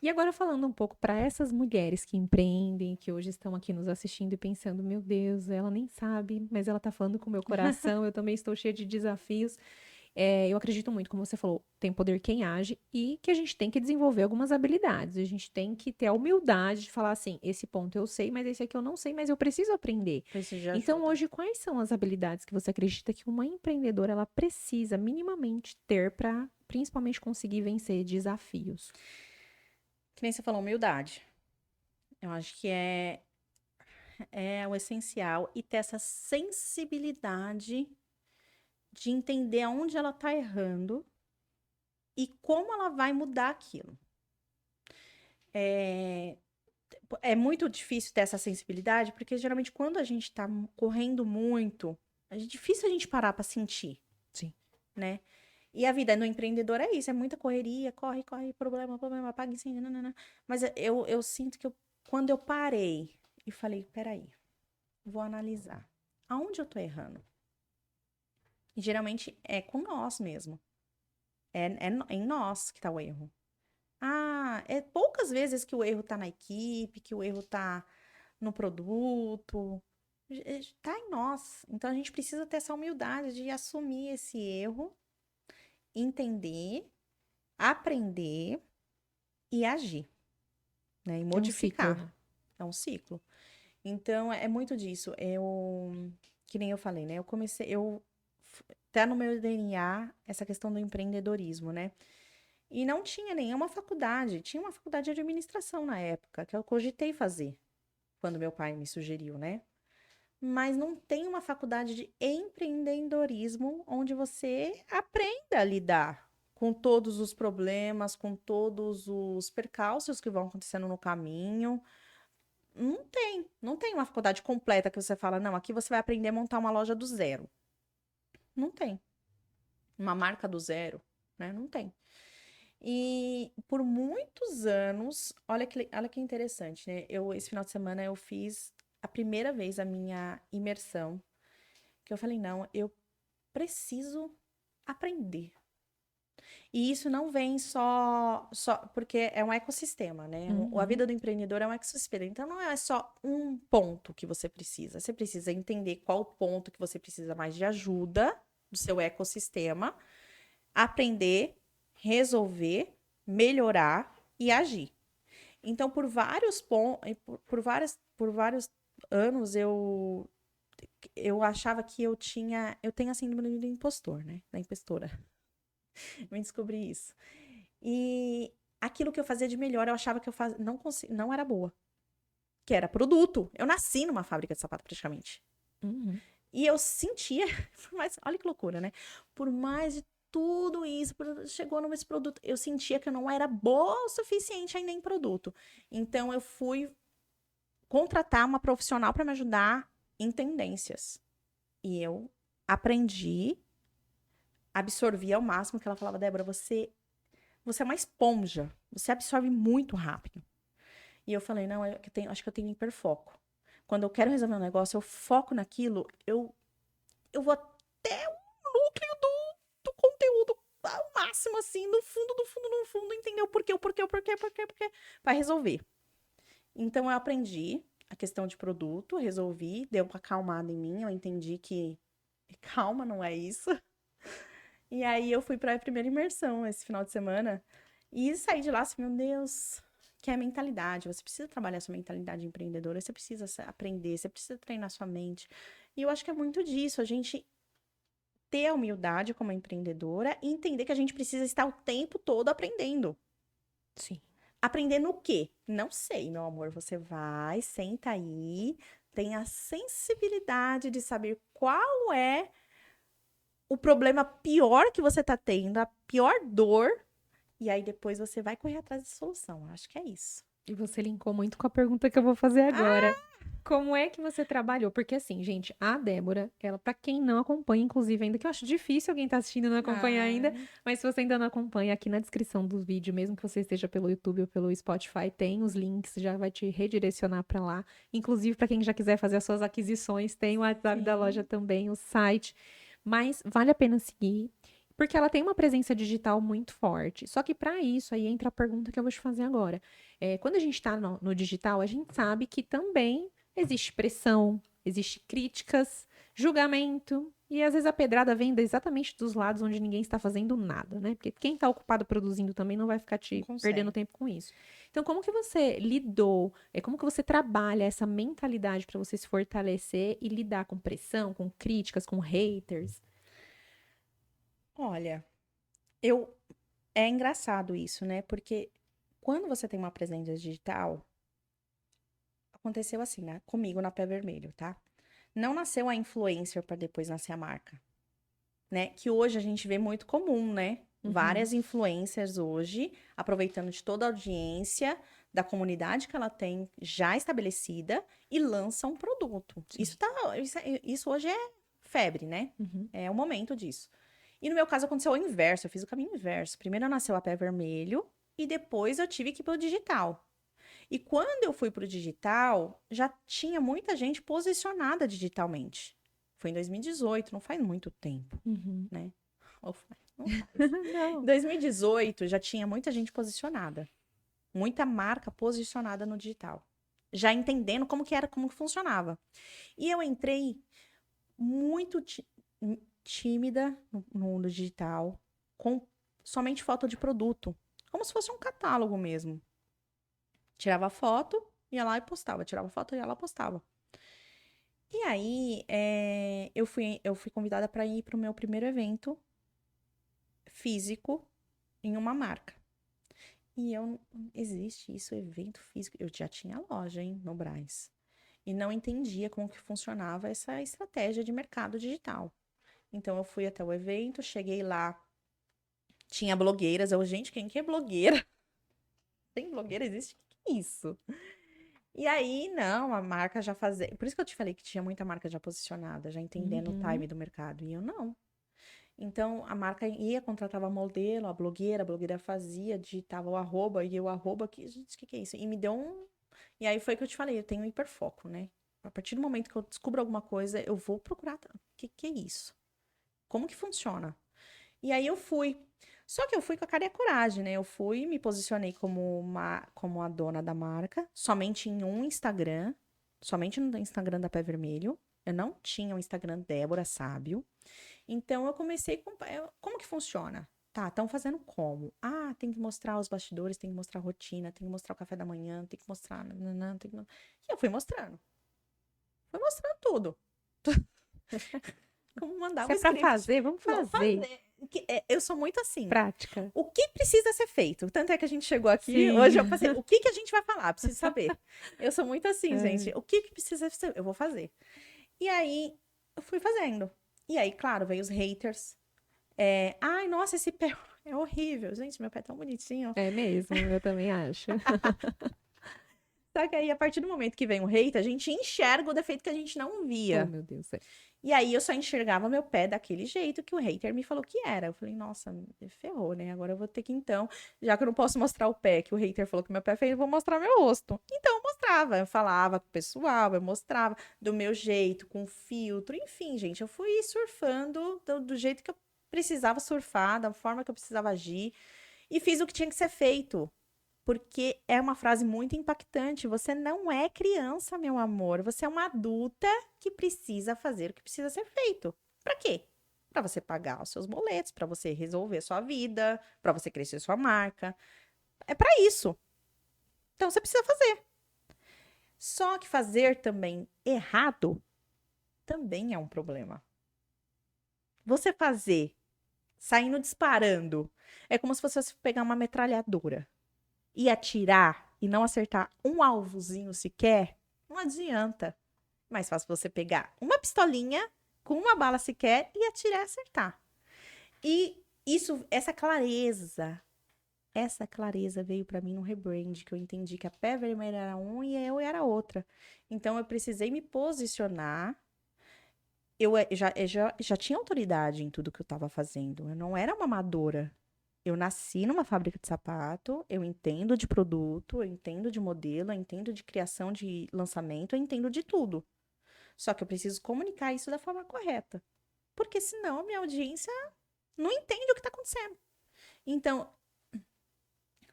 E agora falando um pouco para essas mulheres que empreendem, que hoje estão aqui nos assistindo e pensando, meu Deus, ela nem sabe, mas ela tá falando com o meu coração, eu também estou cheia de desafios. Eu acredito muito, como você falou, tem poder quem age e que a gente tem que desenvolver algumas habilidades. A gente tem que ter a humildade de falar assim, esse ponto eu sei, mas esse aqui eu não sei, mas eu preciso aprender. Preciso de Então, ajuda. hoje, quais são as habilidades que você acredita que uma empreendedora ela precisa minimamente ter para, principalmente, conseguir vencer desafios? Que nem você falou, humildade. Eu acho que é o essencial e ter essa sensibilidade de entender aonde ela tá errando e como ela vai mudar aquilo. É muito difícil ter essa sensibilidade, porque geralmente quando a gente tá correndo muito, é difícil a gente parar pra sentir. Sim. Né? E a vida no empreendedor é isso, é muita correria, corre, problema, apaga incêndio, nanana. Mas eu sinto que quando eu parei e falei, peraí, vou analisar. Aonde eu tô errando? E geralmente é com nós mesmo. É em nós que tá o erro. É poucas vezes que o erro tá na equipe, que o erro tá no produto. Tá em nós. Então a gente precisa ter essa humildade de assumir esse erro, entender, aprender e agir, né? E modificar. ciclo, né? É um ciclo. Então, é muito disso. Que nem eu falei, né? Tá no meu DNA essa questão do empreendedorismo, né? E não tinha nenhuma faculdade. Tinha uma faculdade de administração na época, que eu cogitei fazer, quando meu pai me sugeriu, né? Mas não tem uma faculdade de empreendedorismo onde você aprenda a lidar com todos os problemas, com todos os percalços que vão acontecendo no caminho. Não tem uma faculdade completa que você fala, não, aqui você vai aprender a montar uma loja do zero. Não tem. Uma marca do zero, né? Não tem. E por muitos anos, olha que interessante, né? Esse final de semana eu fiz a primeira vez a minha imersão, que eu falei, não, eu preciso aprender. E isso não vem só porque é um ecossistema, né? A vida do empreendedor é um ecossistema. Então, não é só um ponto que você precisa. Você precisa entender qual ponto que você precisa mais de ajuda do seu ecossistema, aprender, resolver, melhorar e agir. Então, por vários anos, eu achava que eu tenho a síndrome do impostor, né? Da impostora. Eu descobri isso. E aquilo que eu fazia de melhor, eu achava que eu não era boa. Que era produto. Eu nasci numa fábrica de sapato, praticamente. E eu sentia, mas olha que loucura, né? Por mais de tudo isso, chegou nesse produto, eu sentia que eu não era boa o suficiente ainda em produto. Então, eu fui contratar uma profissional para me ajudar em tendências. E eu aprendi, absorvi ao máximo que ela falava, Débora, você é uma esponja, você absorve muito rápido. E eu falei, não, acho que eu tenho hiperfoco. Quando eu quero resolver um negócio, eu foco naquilo, eu vou até o núcleo do conteúdo, ao máximo, assim, no fundo, entender o porquê, para resolver. Então, eu aprendi a questão de produto, resolvi, deu uma acalmada em mim, eu entendi que calma, não é isso. E aí, eu fui para a primeira imersão esse final de semana e saí de lá assim, meu Deus, que é a mentalidade. Você precisa trabalhar sua mentalidade empreendedora, você precisa aprender, você precisa treinar sua mente. E eu acho que é muito disso, a gente ter a humildade como empreendedora e entender que a gente precisa estar o tempo todo aprendendo. Sim. Aprendendo o quê? Não sei, meu amor. Você vai, senta aí, tem a sensibilidade de saber qual é o problema pior que você tá tendo, a pior dor, e aí depois você vai correr atrás da solução. Acho que é isso. E você linkou muito com a pergunta que eu vou fazer agora. Como é que você trabalhou? Porque assim, gente, a Débora, ela, pra quem não acompanha, inclusive, ainda que eu acho difícil alguém tá assistindo e não acompanha ainda, mas se você ainda não acompanha, aqui na descrição do vídeo, mesmo que você esteja pelo YouTube ou pelo Spotify, tem os links, já vai te redirecionar pra lá. Inclusive, pra quem já quiser fazer as suas aquisições, tem o WhatsApp da loja também, o site. Mas vale a pena seguir, porque ela tem uma presença digital muito forte. Só que para isso, aí entra a pergunta que eu vou te fazer agora. Quando a gente está no digital, a gente sabe que também existe pressão, existe críticas, julgamento. E às vezes a pedrada vem exatamente dos lados onde ninguém está fazendo nada, né? Porque quem está ocupado produzindo também não vai ficar te perdendo tempo com isso. Então, como que você lidou, como que você trabalha essa mentalidade para você se fortalecer e lidar com pressão, com críticas, com haters? Olha, é engraçado isso, né? Porque quando você tem uma presença digital, aconteceu assim, né? Comigo na Pé Vermelho, tá? Não nasceu a influencer para depois nascer a marca, né? Que hoje a gente vê muito comum, né? Várias influencers hoje, aproveitando de toda a audiência da comunidade que ela tem já estabelecida e lançam um produto. Isso hoje é febre, né? É o momento disso. E no meu caso aconteceu o inverso, eu fiz o caminho inverso. Primeiro nasceu a Pé Vermelho e depois eu tive que ir pro digital. E quando eu fui pro digital, já tinha muita gente posicionada digitalmente. Foi em 2018, não faz muito tempo, né? Ou faz? Não faz. Não. Em 2018 já tinha muita gente posicionada. Muita marca posicionada no digital. Já entendendo como que era, como que funcionava. E eu entrei muito tímida no mundo digital, com somente foto de produto. Como se fosse um catálogo mesmo. Tirava foto, ia lá e postava. Tirava foto, ia lá e postava. E aí, eu fui convidada para ir para o meu primeiro evento físico em uma marca. E existe isso, evento físico. Eu já tinha loja, hein, no Brás. E não entendia como que funcionava essa estratégia de mercado digital. Então, eu fui até o evento, cheguei lá, tinha blogueiras. Gente, quem que é blogueira? Tem blogueira? Existe? O que é isso? E aí, não, a marca já fazia... Por isso que eu te falei que tinha muita marca já posicionada, já entendendo o time do mercado. E eu não. Então, a marca ia, contratava modelo, a blogueira fazia, digitava o arroba, e o arroba, gente, o que é isso? E me deu E aí foi que eu te falei, eu tenho hiperfoco, né? A partir do momento que eu descubro alguma coisa, eu vou procurar, o que é isso? Como que funciona? E aí eu fui. Só que eu fui com a cara e a coragem, né? Eu fui, me posicionei como a dona da marca, somente em um Instagram, somente no Instagram da Pé Vermelho. Eu não tinha o Instagram Débora Sábio. Então eu comecei com. Como que funciona? Tá, estão fazendo como? Ah, tem que mostrar os bastidores, tem que mostrar a rotina, tem que mostrar o café da manhã, tem que mostrar. E eu fui mostrando. Fui mostrando tudo. Como mandava Se é pra fazer, vamos fazer. Eu sou muito assim. Prática. O que precisa ser feito? Tanto é que a gente chegou aqui, hoje eu passei, o que a gente vai falar? Preciso saber. Eu sou muito assim, gente. O que precisa ser? Eu vou fazer. E aí, eu fui fazendo. E aí, claro, veio os haters. Ai, nossa, esse pé é horrível. Gente, meu pé é tão bonitinho. É mesmo, eu também acho. Só que aí, a partir do momento que vem o hater, a gente enxerga o defeito que a gente não via. Oh, meu Deus. E aí, eu só enxergava meu pé daquele jeito que o hater me falou que era. Eu falei, nossa, ferrou, né? Agora eu vou ter que, então, já que eu não posso mostrar o pé, que o hater falou que meu pé é feio, eu vou mostrar meu rosto. Então, eu mostrava. Eu falava com o pessoal, eu mostrava do meu jeito, com filtro. Enfim, gente, eu fui surfando do jeito que eu precisava surfar, da forma que eu precisava agir. E fiz o que tinha que ser feito. Porque é uma frase muito impactante. Você não é criança, meu amor. Você é uma adulta que precisa fazer o que precisa ser feito. Pra quê? Pra você pagar os seus boletos, pra você resolver a sua vida, pra você crescer sua marca. É pra isso. Então você precisa fazer. Só que fazer também errado também é um problema. Você fazer saindo disparando é como se você fosse pegar uma metralhadora e atirar e não acertar um alvozinho sequer, não adianta. Mais fácil você pegar uma pistolinha com uma bala sequer e atirar e acertar. E essa clareza veio pra mim no rebrand, que eu entendi que a Pé Vermelho era um e eu era outra. Então eu precisei me posicionar. Eu já tinha autoridade em tudo que eu estava fazendo. Eu não era uma amadora. Eu nasci numa fábrica de sapato, eu entendo de produto, eu entendo de modelo, eu entendo de criação de lançamento, eu entendo de tudo. Só que eu preciso comunicar isso da forma correta. Porque senão a minha audiência não entende o que está acontecendo. Então,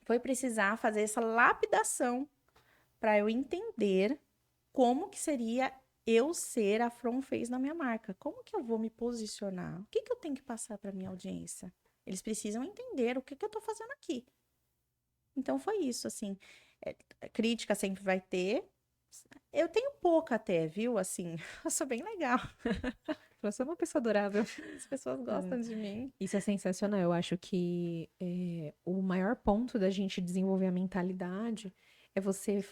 foi precisar fazer essa lapidação para eu entender como que seria eu ser a From Face na minha marca. Como que eu vou me posicionar? O que que eu tenho que passar para minha audiência? Eles precisam entender o que que eu tô fazendo aqui. Então foi isso, assim. Crítica sempre vai ter. Eu tenho pouca até, viu? Assim, eu sou bem legal. Você é uma pessoa adorável. As pessoas gostam de mim. Isso é sensacional. Eu acho que o maior ponto da gente desenvolver a mentalidade é você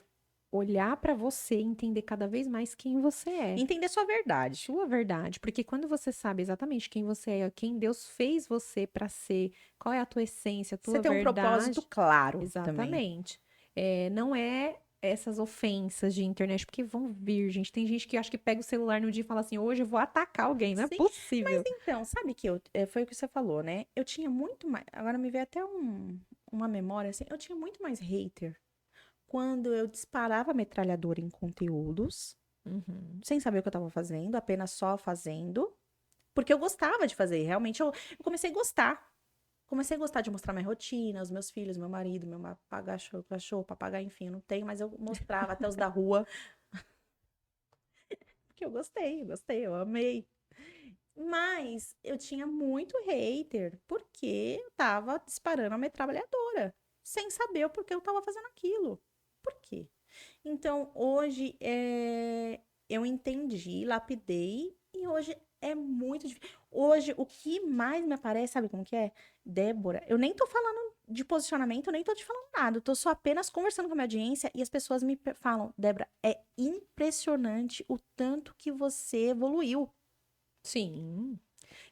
olhar pra você e entender cada vez mais quem você é. Entender sua verdade. Sua verdade. Porque quando você sabe exatamente quem você é, quem Deus fez você pra ser, qual é a tua essência, a tua Você tem um verdade. propósito claro também. Exatamente. Não é essas ofensas de internet, porque vão vir, gente. Tem gente que acha que pega o celular no dia e fala assim, hoje eu vou atacar alguém. Não é Sim, possível. Então, sabe que foi o que você falou, né? Eu tinha muito mais. Agora me veio até uma memória assim. Eu tinha muito mais hater quando eu disparava metralhadora em conteúdos, Uhum. sem saber o que eu tava fazendo, apenas só fazendo, porque eu gostava de fazer. Realmente eu comecei a gostar. Comecei a gostar de mostrar minha rotina, os meus filhos, meu marido, meu cachorro, papagaio, enfim, eu não tenho, mas eu mostrava até os da rua. Porque eu gostei, eu amei. Mas eu tinha muito hater, porque eu tava disparando a metralhadora, sem saber o porquê eu tava fazendo aquilo. Por quê? Então, hoje, eu entendi, lapidei, e hoje é muito difícil. Hoje, o que mais me aparece, sabe como que é? Débora, eu nem tô falando de posicionamento, eu nem tô te falando nada, eu tô só apenas conversando com a minha audiência, e as pessoas me falam, Débora, é impressionante o tanto que você evoluiu. Sim.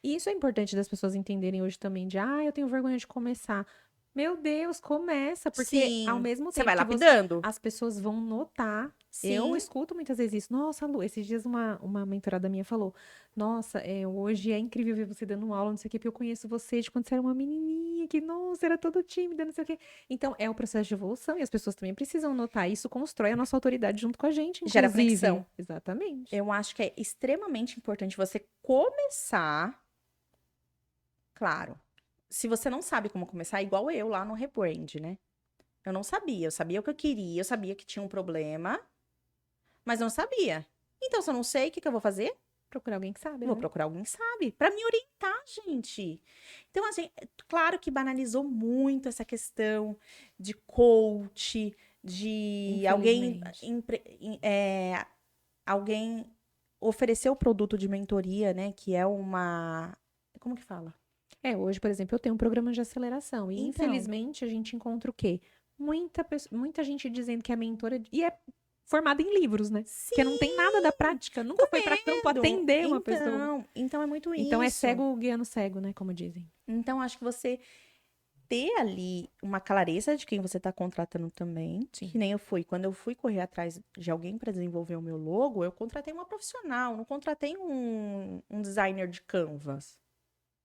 E isso é importante das pessoas entenderem hoje também, eu tenho vergonha de começar. Meu Deus, começa, porque Sim, ao mesmo você tempo vai que lapidando. as pessoas vão notar. Eu Sim. escuto muitas vezes isso. Nossa, Lu, esses dias uma mentorada minha falou: Nossa, hoje é incrível ver você dando aula, não sei o quê, porque eu conheço você de quando você era uma menininha, que, nossa, era toda tímida, não sei o quê. Então, é o processo de evolução e as pessoas também precisam notar. Isso constrói a nossa autoridade junto com a gente, inclusive. Gera conexão. Exatamente. Eu acho que é extremamente importante você começar. Claro, se você não sabe como começar, igual eu lá no Rebrand, né? Eu não sabia, eu sabia o que eu queria, eu sabia que tinha um problema, mas não sabia. Então, se eu não sei, o que que eu vou fazer? Procurar alguém que sabe, Vou né? procurar alguém que sabe, pra me orientar, gente. Então, assim, claro que banalizou muito essa questão de coach, de alguém, Infelizmente. alguém oferecer o produto de mentoria, né? Que é uma. Como que fala? Hoje, por exemplo, eu tenho um programa de aceleração. E, Então. infelizmente, a gente encontra o quê? Muita gente dizendo que é mentora e é formada em livros, né? Sim, Porque não tem nada da prática. Nunca foi pra campo atender uma pessoa. Então é muito Então, é isso. cego guiando cego, né? Como dizem. Então, acho que você ter ali uma clareza de quem você está contratando também. Sim. Que nem eu fui. Quando eu fui correr atrás de alguém para desenvolver o meu logo, eu contratei uma profissional, não contratei um designer de Canvas.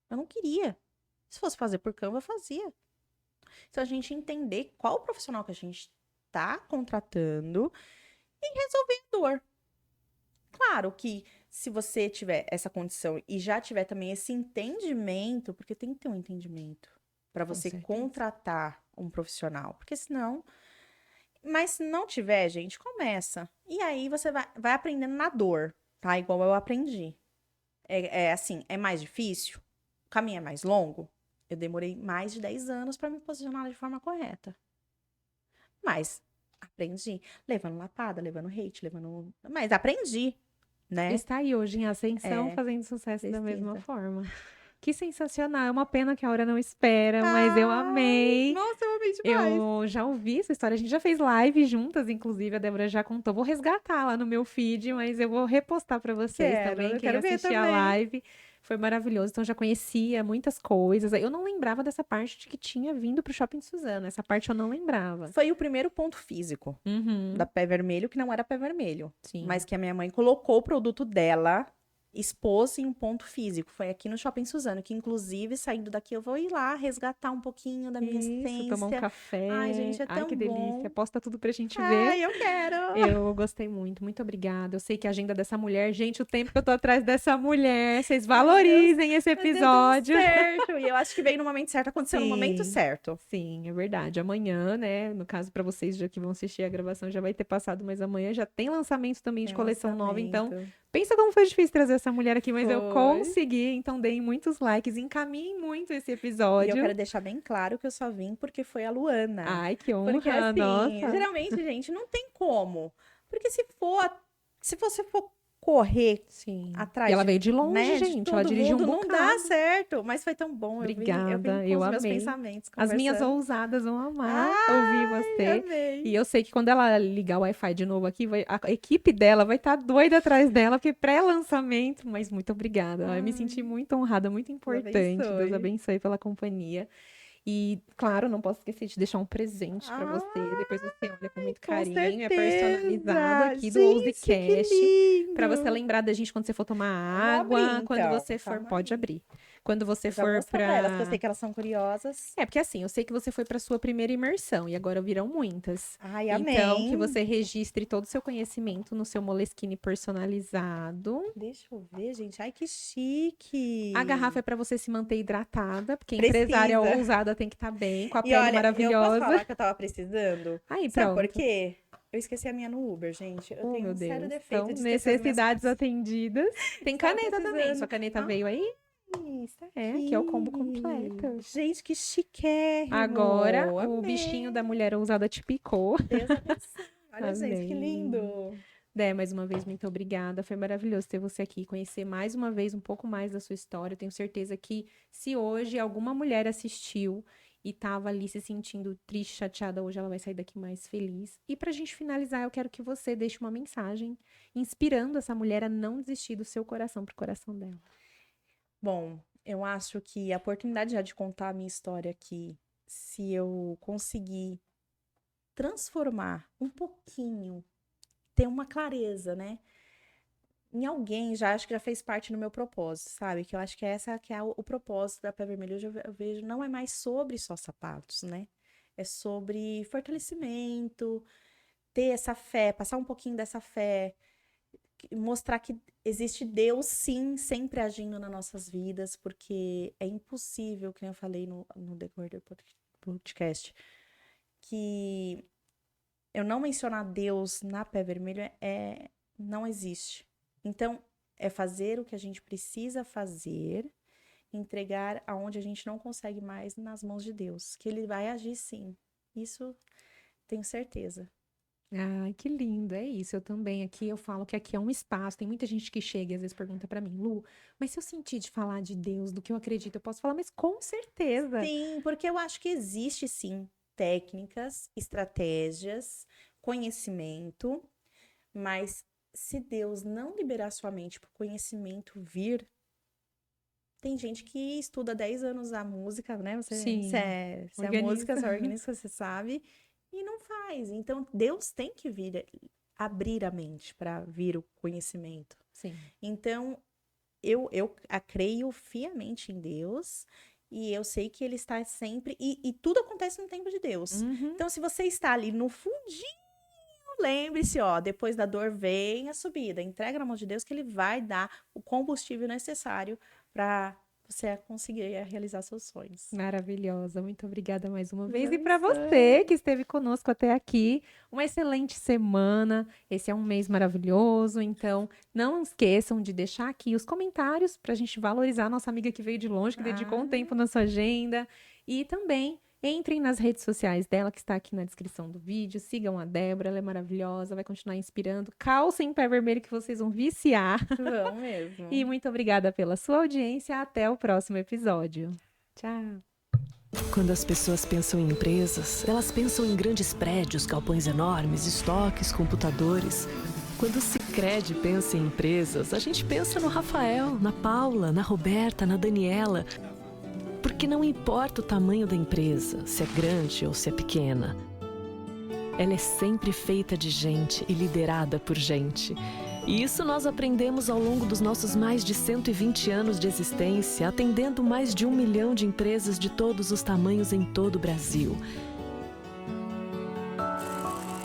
Eu não queria. Se fosse fazer por Canva, eu fazia. Então, a gente entender qual profissional que a gente está contratando e resolver a dor. Claro que se você tiver essa condição e já tiver também esse entendimento, porque tem que ter um entendimento para você certeza. contratar um profissional, porque senão. Mas se não tiver, gente, começa. E aí você vai aprendendo na dor, tá? Igual eu aprendi. É assim, é mais difícil? O caminho é mais longo? Eu demorei mais de 10 anos para me posicionar de forma correta. Mas aprendi. Levando lapada, levando hate, levando. Mas aprendi, né? Está aí hoje em ascensão, fazendo sucesso da mesma precisa. forma. Que sensacional. É uma pena que a hora não espera, mas eu amei. Nossa, eu amei demais. Eu já ouvi essa história. A gente já fez live juntas, inclusive. A Débora já contou. Vou resgatar lá no meu feed, mas eu vou repostar pra vocês também. Eu Quem quero ver assistir a também. live. Foi maravilhoso. Então, já conhecia muitas coisas. Eu não lembrava dessa parte de que tinha vindo pro Shopping Suzano. Essa parte eu não lembrava. Foi o primeiro ponto físico Uhum. da Pé Vermelho, que não era Pé Vermelho. Sim. Mas que a minha mãe colocou o produto dela expôs em um ponto físico. Foi aqui no Shopping Suzano, que inclusive, saindo daqui, eu vou ir lá resgatar um pouquinho da minha essência. Tomar um café. Ai, gente, é tão que bom. delícia. Posta tudo pra gente ver. Ai, eu quero! Eu gostei muito. Muito obrigada. Eu sei que a agenda dessa mulher... Gente, o tempo que eu tô atrás dessa mulher. Vocês valorizem esse episódio. Certo. E eu acho que veio no momento certo, aconteceu no momento certo. Sim, é verdade. Amanhã, né? No caso, pra vocês já que vão assistir a gravação, já vai ter passado, mas amanhã já tem lançamento também de coleção nova. Então, pensa como foi difícil trazer essa mulher aqui, mas eu consegui. Então, deem muitos likes, encaminhem muito esse episódio. E eu quero deixar bem claro que eu só vim porque foi a Luana. Ai, que honra, porque, assim, nossa. Geralmente, gente, não tem como. Porque se você for correr atrás. E ela veio de longe, né, gente. Ela dirigiu um bocado. Não dá certo, mas foi tão bom. Obrigada, eu vim com os meus pensamentos. As minhas ousadas vão amar ouvir você. Amei. E eu sei que quando ela ligar o Wi-Fi de novo aqui, a equipe dela vai estar doida atrás dela, porque pré-lançamento. Mas muito obrigada. Eu me senti muito honrada, muito importante. Deus abençoe pela companhia. E, claro, não posso esquecer de deixar um presente pra você. Depois você olha com muito carinho. É personalizado aqui do OuseCast. Pra você lembrar da gente quando você for tomar água. Quando você for... Pode abrir. Quando você for pra elas, porque eu sei que elas são curiosas. Porque assim, eu sei que você foi pra sua primeira imersão. E agora virão muitas. Ai, amém. Então, que você registre todo o seu conhecimento no seu Moleskine personalizado. Deixa eu ver, gente. Ai, que chique. A garrafa é pra você se manter hidratada. Porque a empresária ousada tem que estar bem, com a pele maravilhosa. Eu posso falar que eu tava precisando? Aí, sabe pronto. por quê? Eu esqueci a minha no Uber, gente. Eu tenho um sério defeito então, de necessidades atendidas. Tem caneta também. Sua caneta veio aí? Isso aqui é o combo completo. Gente, que chiquérrimo. Agora, o bichinho da mulher ousada te picou. Deus abençoe. Olha, gente, que lindo. Dé, mais uma vez, muito obrigada. Foi maravilhoso ter você aqui, conhecer mais uma vez um pouco mais da sua história. Eu tenho certeza que se hoje alguma mulher assistiu e tava ali se sentindo triste, chateada, hoje ela vai sair daqui mais feliz. E pra gente finalizar, eu quero que você deixe uma mensagem inspirando essa mulher a não desistir do seu coração pro coração dela. Bom, eu acho que a oportunidade já de contar a minha história aqui, se eu conseguir transformar um pouquinho, ter uma clareza, né? Em alguém, já acho que já fez parte do meu propósito, sabe? Que eu acho que essa que é o propósito da Pé Vermelho. Hoje eu vejo, não é mais sobre só sapatos, né? É sobre fortalecimento, ter essa fé, passar um pouquinho dessa fé, mostrar que existe Deus, sim, sempre agindo nas nossas vidas, porque é impossível, como eu falei no decorrer do podcast, que eu não mencionar Deus na Pé Vermelho não existe. Então, é fazer o que a gente precisa fazer, entregar aonde a gente não consegue mais nas mãos de Deus, que Ele vai agir sim. Isso tenho certeza. Ai, que lindo, é isso. Eu também aqui, eu falo que aqui é um espaço. Tem muita gente que chega e às vezes pergunta pra mim, Lu, mas se eu sentir de falar de Deus, do que eu acredito, eu posso falar, mas com certeza. Sim, porque eu acho que existe sim técnicas, estratégias, conhecimento, mas se Deus não liberar sua mente para o conhecimento vir, tem gente que estuda 10 anos a música, né? Sim. Se é música, se é organista, você sabe, e não faz. Então, Deus tem que vir, abrir a mente para vir o conhecimento. Sim. Então, eu creio fiamente em Deus e eu sei que Ele está sempre... E tudo acontece no tempo de Deus. Uhum. Então, se você está ali no fundinho, lembre-se, depois da dor vem a subida. Entrega na mão de Deus que Ele vai dar o combustível necessário para você conseguir realizar seus sonhos. Maravilhosa, muito obrigada mais uma vez. E para você que esteve conosco até aqui, uma excelente semana. Esse é um mês maravilhoso, então não esqueçam de deixar aqui os comentários para a gente valorizar a nossa amiga que veio de longe, que dedicou um tempo na sua agenda. E também entrem nas redes sociais dela, que está aqui na descrição do vídeo. Sigam a Débora, ela é maravilhosa, vai continuar inspirando. Calcem Pé Vermelho que vocês vão viciar. Vão mesmo. E muito obrigada pela sua audiência. Até o próximo episódio. Tchau. Quando as pessoas pensam em empresas, elas pensam em grandes prédios, galpões enormes, estoques, computadores. Quando o Sicredi pensa em empresas, a gente pensa no Rafael, na Paula, na Roberta, na Daniela. Porque não importa o tamanho da empresa, se é grande ou se é pequena. Ela é sempre feita de gente e liderada por gente. E isso nós aprendemos ao longo dos nossos mais de 120 anos de existência, atendendo mais de 1 milhão de empresas de todos os tamanhos em todo o Brasil.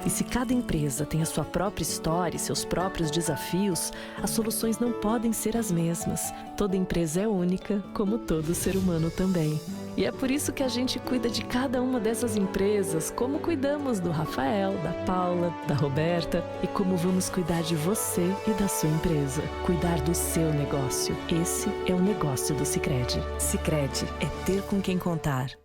E se cada empresa tem a sua própria história e seus próprios desafios, as soluções não podem ser as mesmas. Toda empresa é única, como todo ser humano também. E é por isso que a gente cuida de cada uma dessas empresas, como cuidamos do Rafael, da Paula, da Roberta e como vamos cuidar de você e da sua empresa. Cuidar do seu negócio. Esse é o negócio do Sicredi. Sicredi é ter com quem contar.